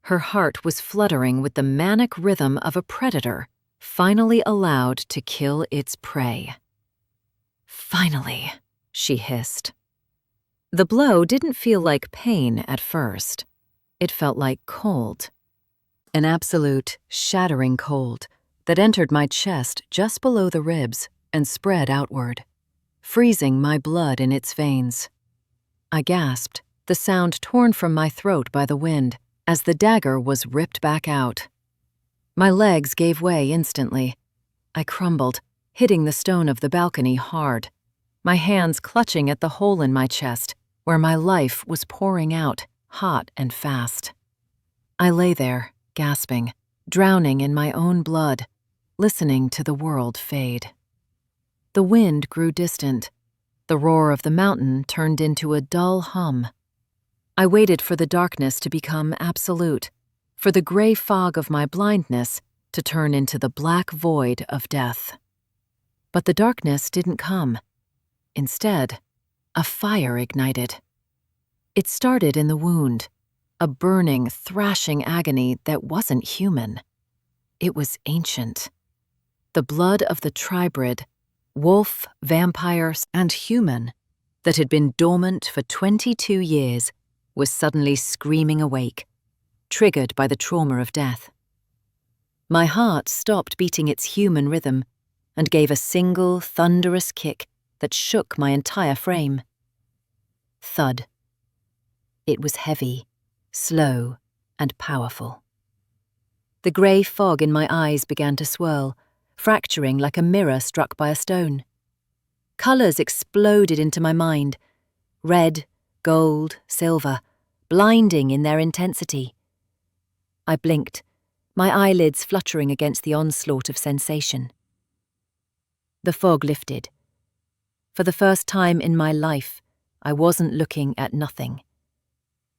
Her heart was fluttering with the manic rhythm of a predator, finally allowed to kill its prey. "Finally," she hissed. The blow didn't feel like pain at first. It felt like cold. An absolute, shattering cold that entered my chest just below the ribs and spread outward, freezing my blood in its veins. I gasped, the sound torn from my throat by the wind, as the dagger was ripped back out. My legs gave way instantly. I crumbled, hitting the stone of the balcony hard, my hands clutching at the hole in my chest, where my life was pouring out, hot and fast. I lay there, gasping, drowning in my own blood, listening to the world fade. The wind grew distant. The roar of the mountain turned into a dull hum. I waited for the darkness to become absolute, for the gray fog of my blindness to turn into the black void of death. But the darkness didn't come. Instead, a fire ignited. It started in the wound, a burning, thrashing agony that wasn't human. It was ancient. The blood of the tribrid, wolf, vampire, and human, that had been dormant for 22 years, was suddenly screaming awake, triggered by the trauma of death. My heart stopped beating its human rhythm and gave a single, thunderous kick that shook my entire frame. Thud. It was heavy, slow, and powerful. The grey fog in my eyes began to swirl, fracturing like a mirror struck by a stone. Colours exploded into my mind, red, gold, silver, blinding in their intensity. I blinked, my eyelids fluttering against the onslaught of sensation. The fog lifted. For the first time in my life, I wasn't looking at nothing.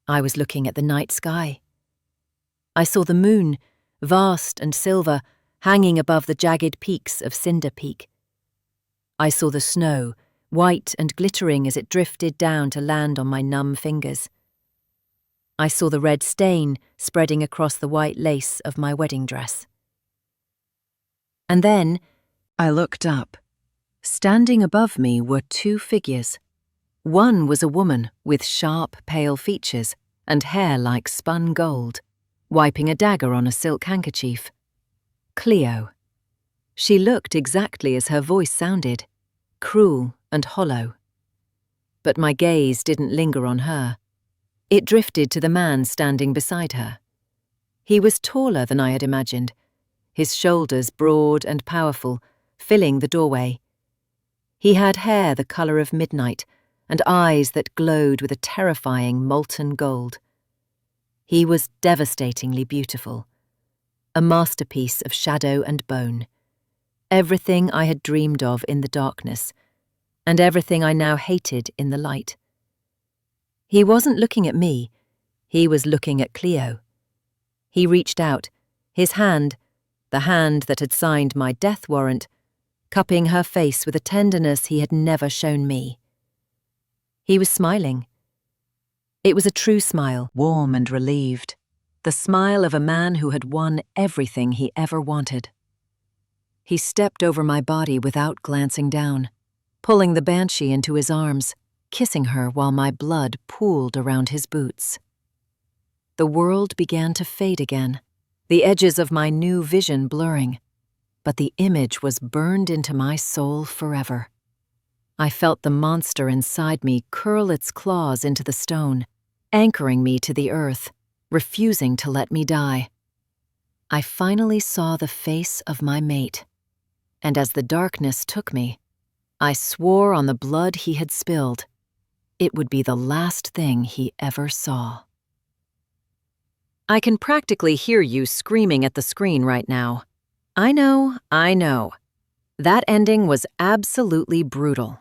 I was looking at the night sky. I saw the moon, vast and silver, hanging above the jagged peaks of Cinder-Peak. I saw the snow, white and glittering as it drifted down to land on my numb fingers. I saw the red stain spreading across the white lace of my wedding dress. And then I looked up. Standing above me were two figures. One was a woman with sharp, pale features and hair like spun gold, wiping a dagger on a silk handkerchief. Cleo. She looked exactly as her voice sounded, cruel and hollow. But my gaze didn't linger on her. It drifted to the man standing beside her. He was taller than I had imagined, his shoulders broad and powerful, filling the doorway. He had hair the colour of midnight and eyes that glowed with a terrifying molten gold. He was devastatingly beautiful, a masterpiece of shadow and bone, everything I had dreamed of in the darkness, and everything I now hated in the light. He wasn't looking at me, he was looking at Cleo. He reached out, his hand, the hand that had signed my death warrant, cupping her face with a tenderness he had never shown me. He was smiling. It was a true smile, warm and relieved, the smile of a man who had won everything he ever wanted. He stepped over my body without glancing down, pulling the banshee into his arms, kissing her while my blood pooled around his boots. The world began to fade again, the edges of my new vision blurring, but the image was burned into my soul forever. I felt the monster inside me curl its claws into the stone, anchoring me to the earth, refusing to let me die. I finally saw the face of my mate, and as the darkness took me, I swore on the blood he had spilled, it would be the last thing he ever saw. I can practically hear you screaming at the screen right now. I know. That ending was absolutely brutal.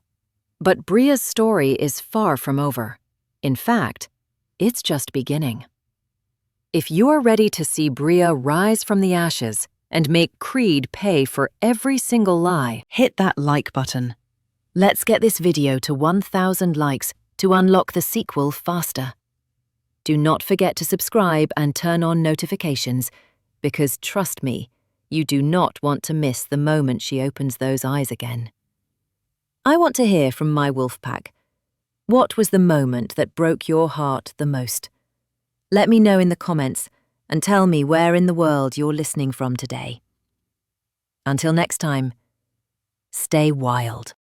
But Bria's story is far from over. In fact, it's just beginning. If you're ready to see Bria rise from the ashes and make Creed pay for every single lie, hit that like button. Let's get this video to 1,000 likes to unlock the sequel faster. Do not forget to subscribe and turn on notifications, because trust me, you do not want to miss the moment she opens those eyes again. I want to hear from my wolf pack. What was the moment that broke your heart the most? Let me know in the comments and tell me where in the world you're listening from today. Until next time, stay wild.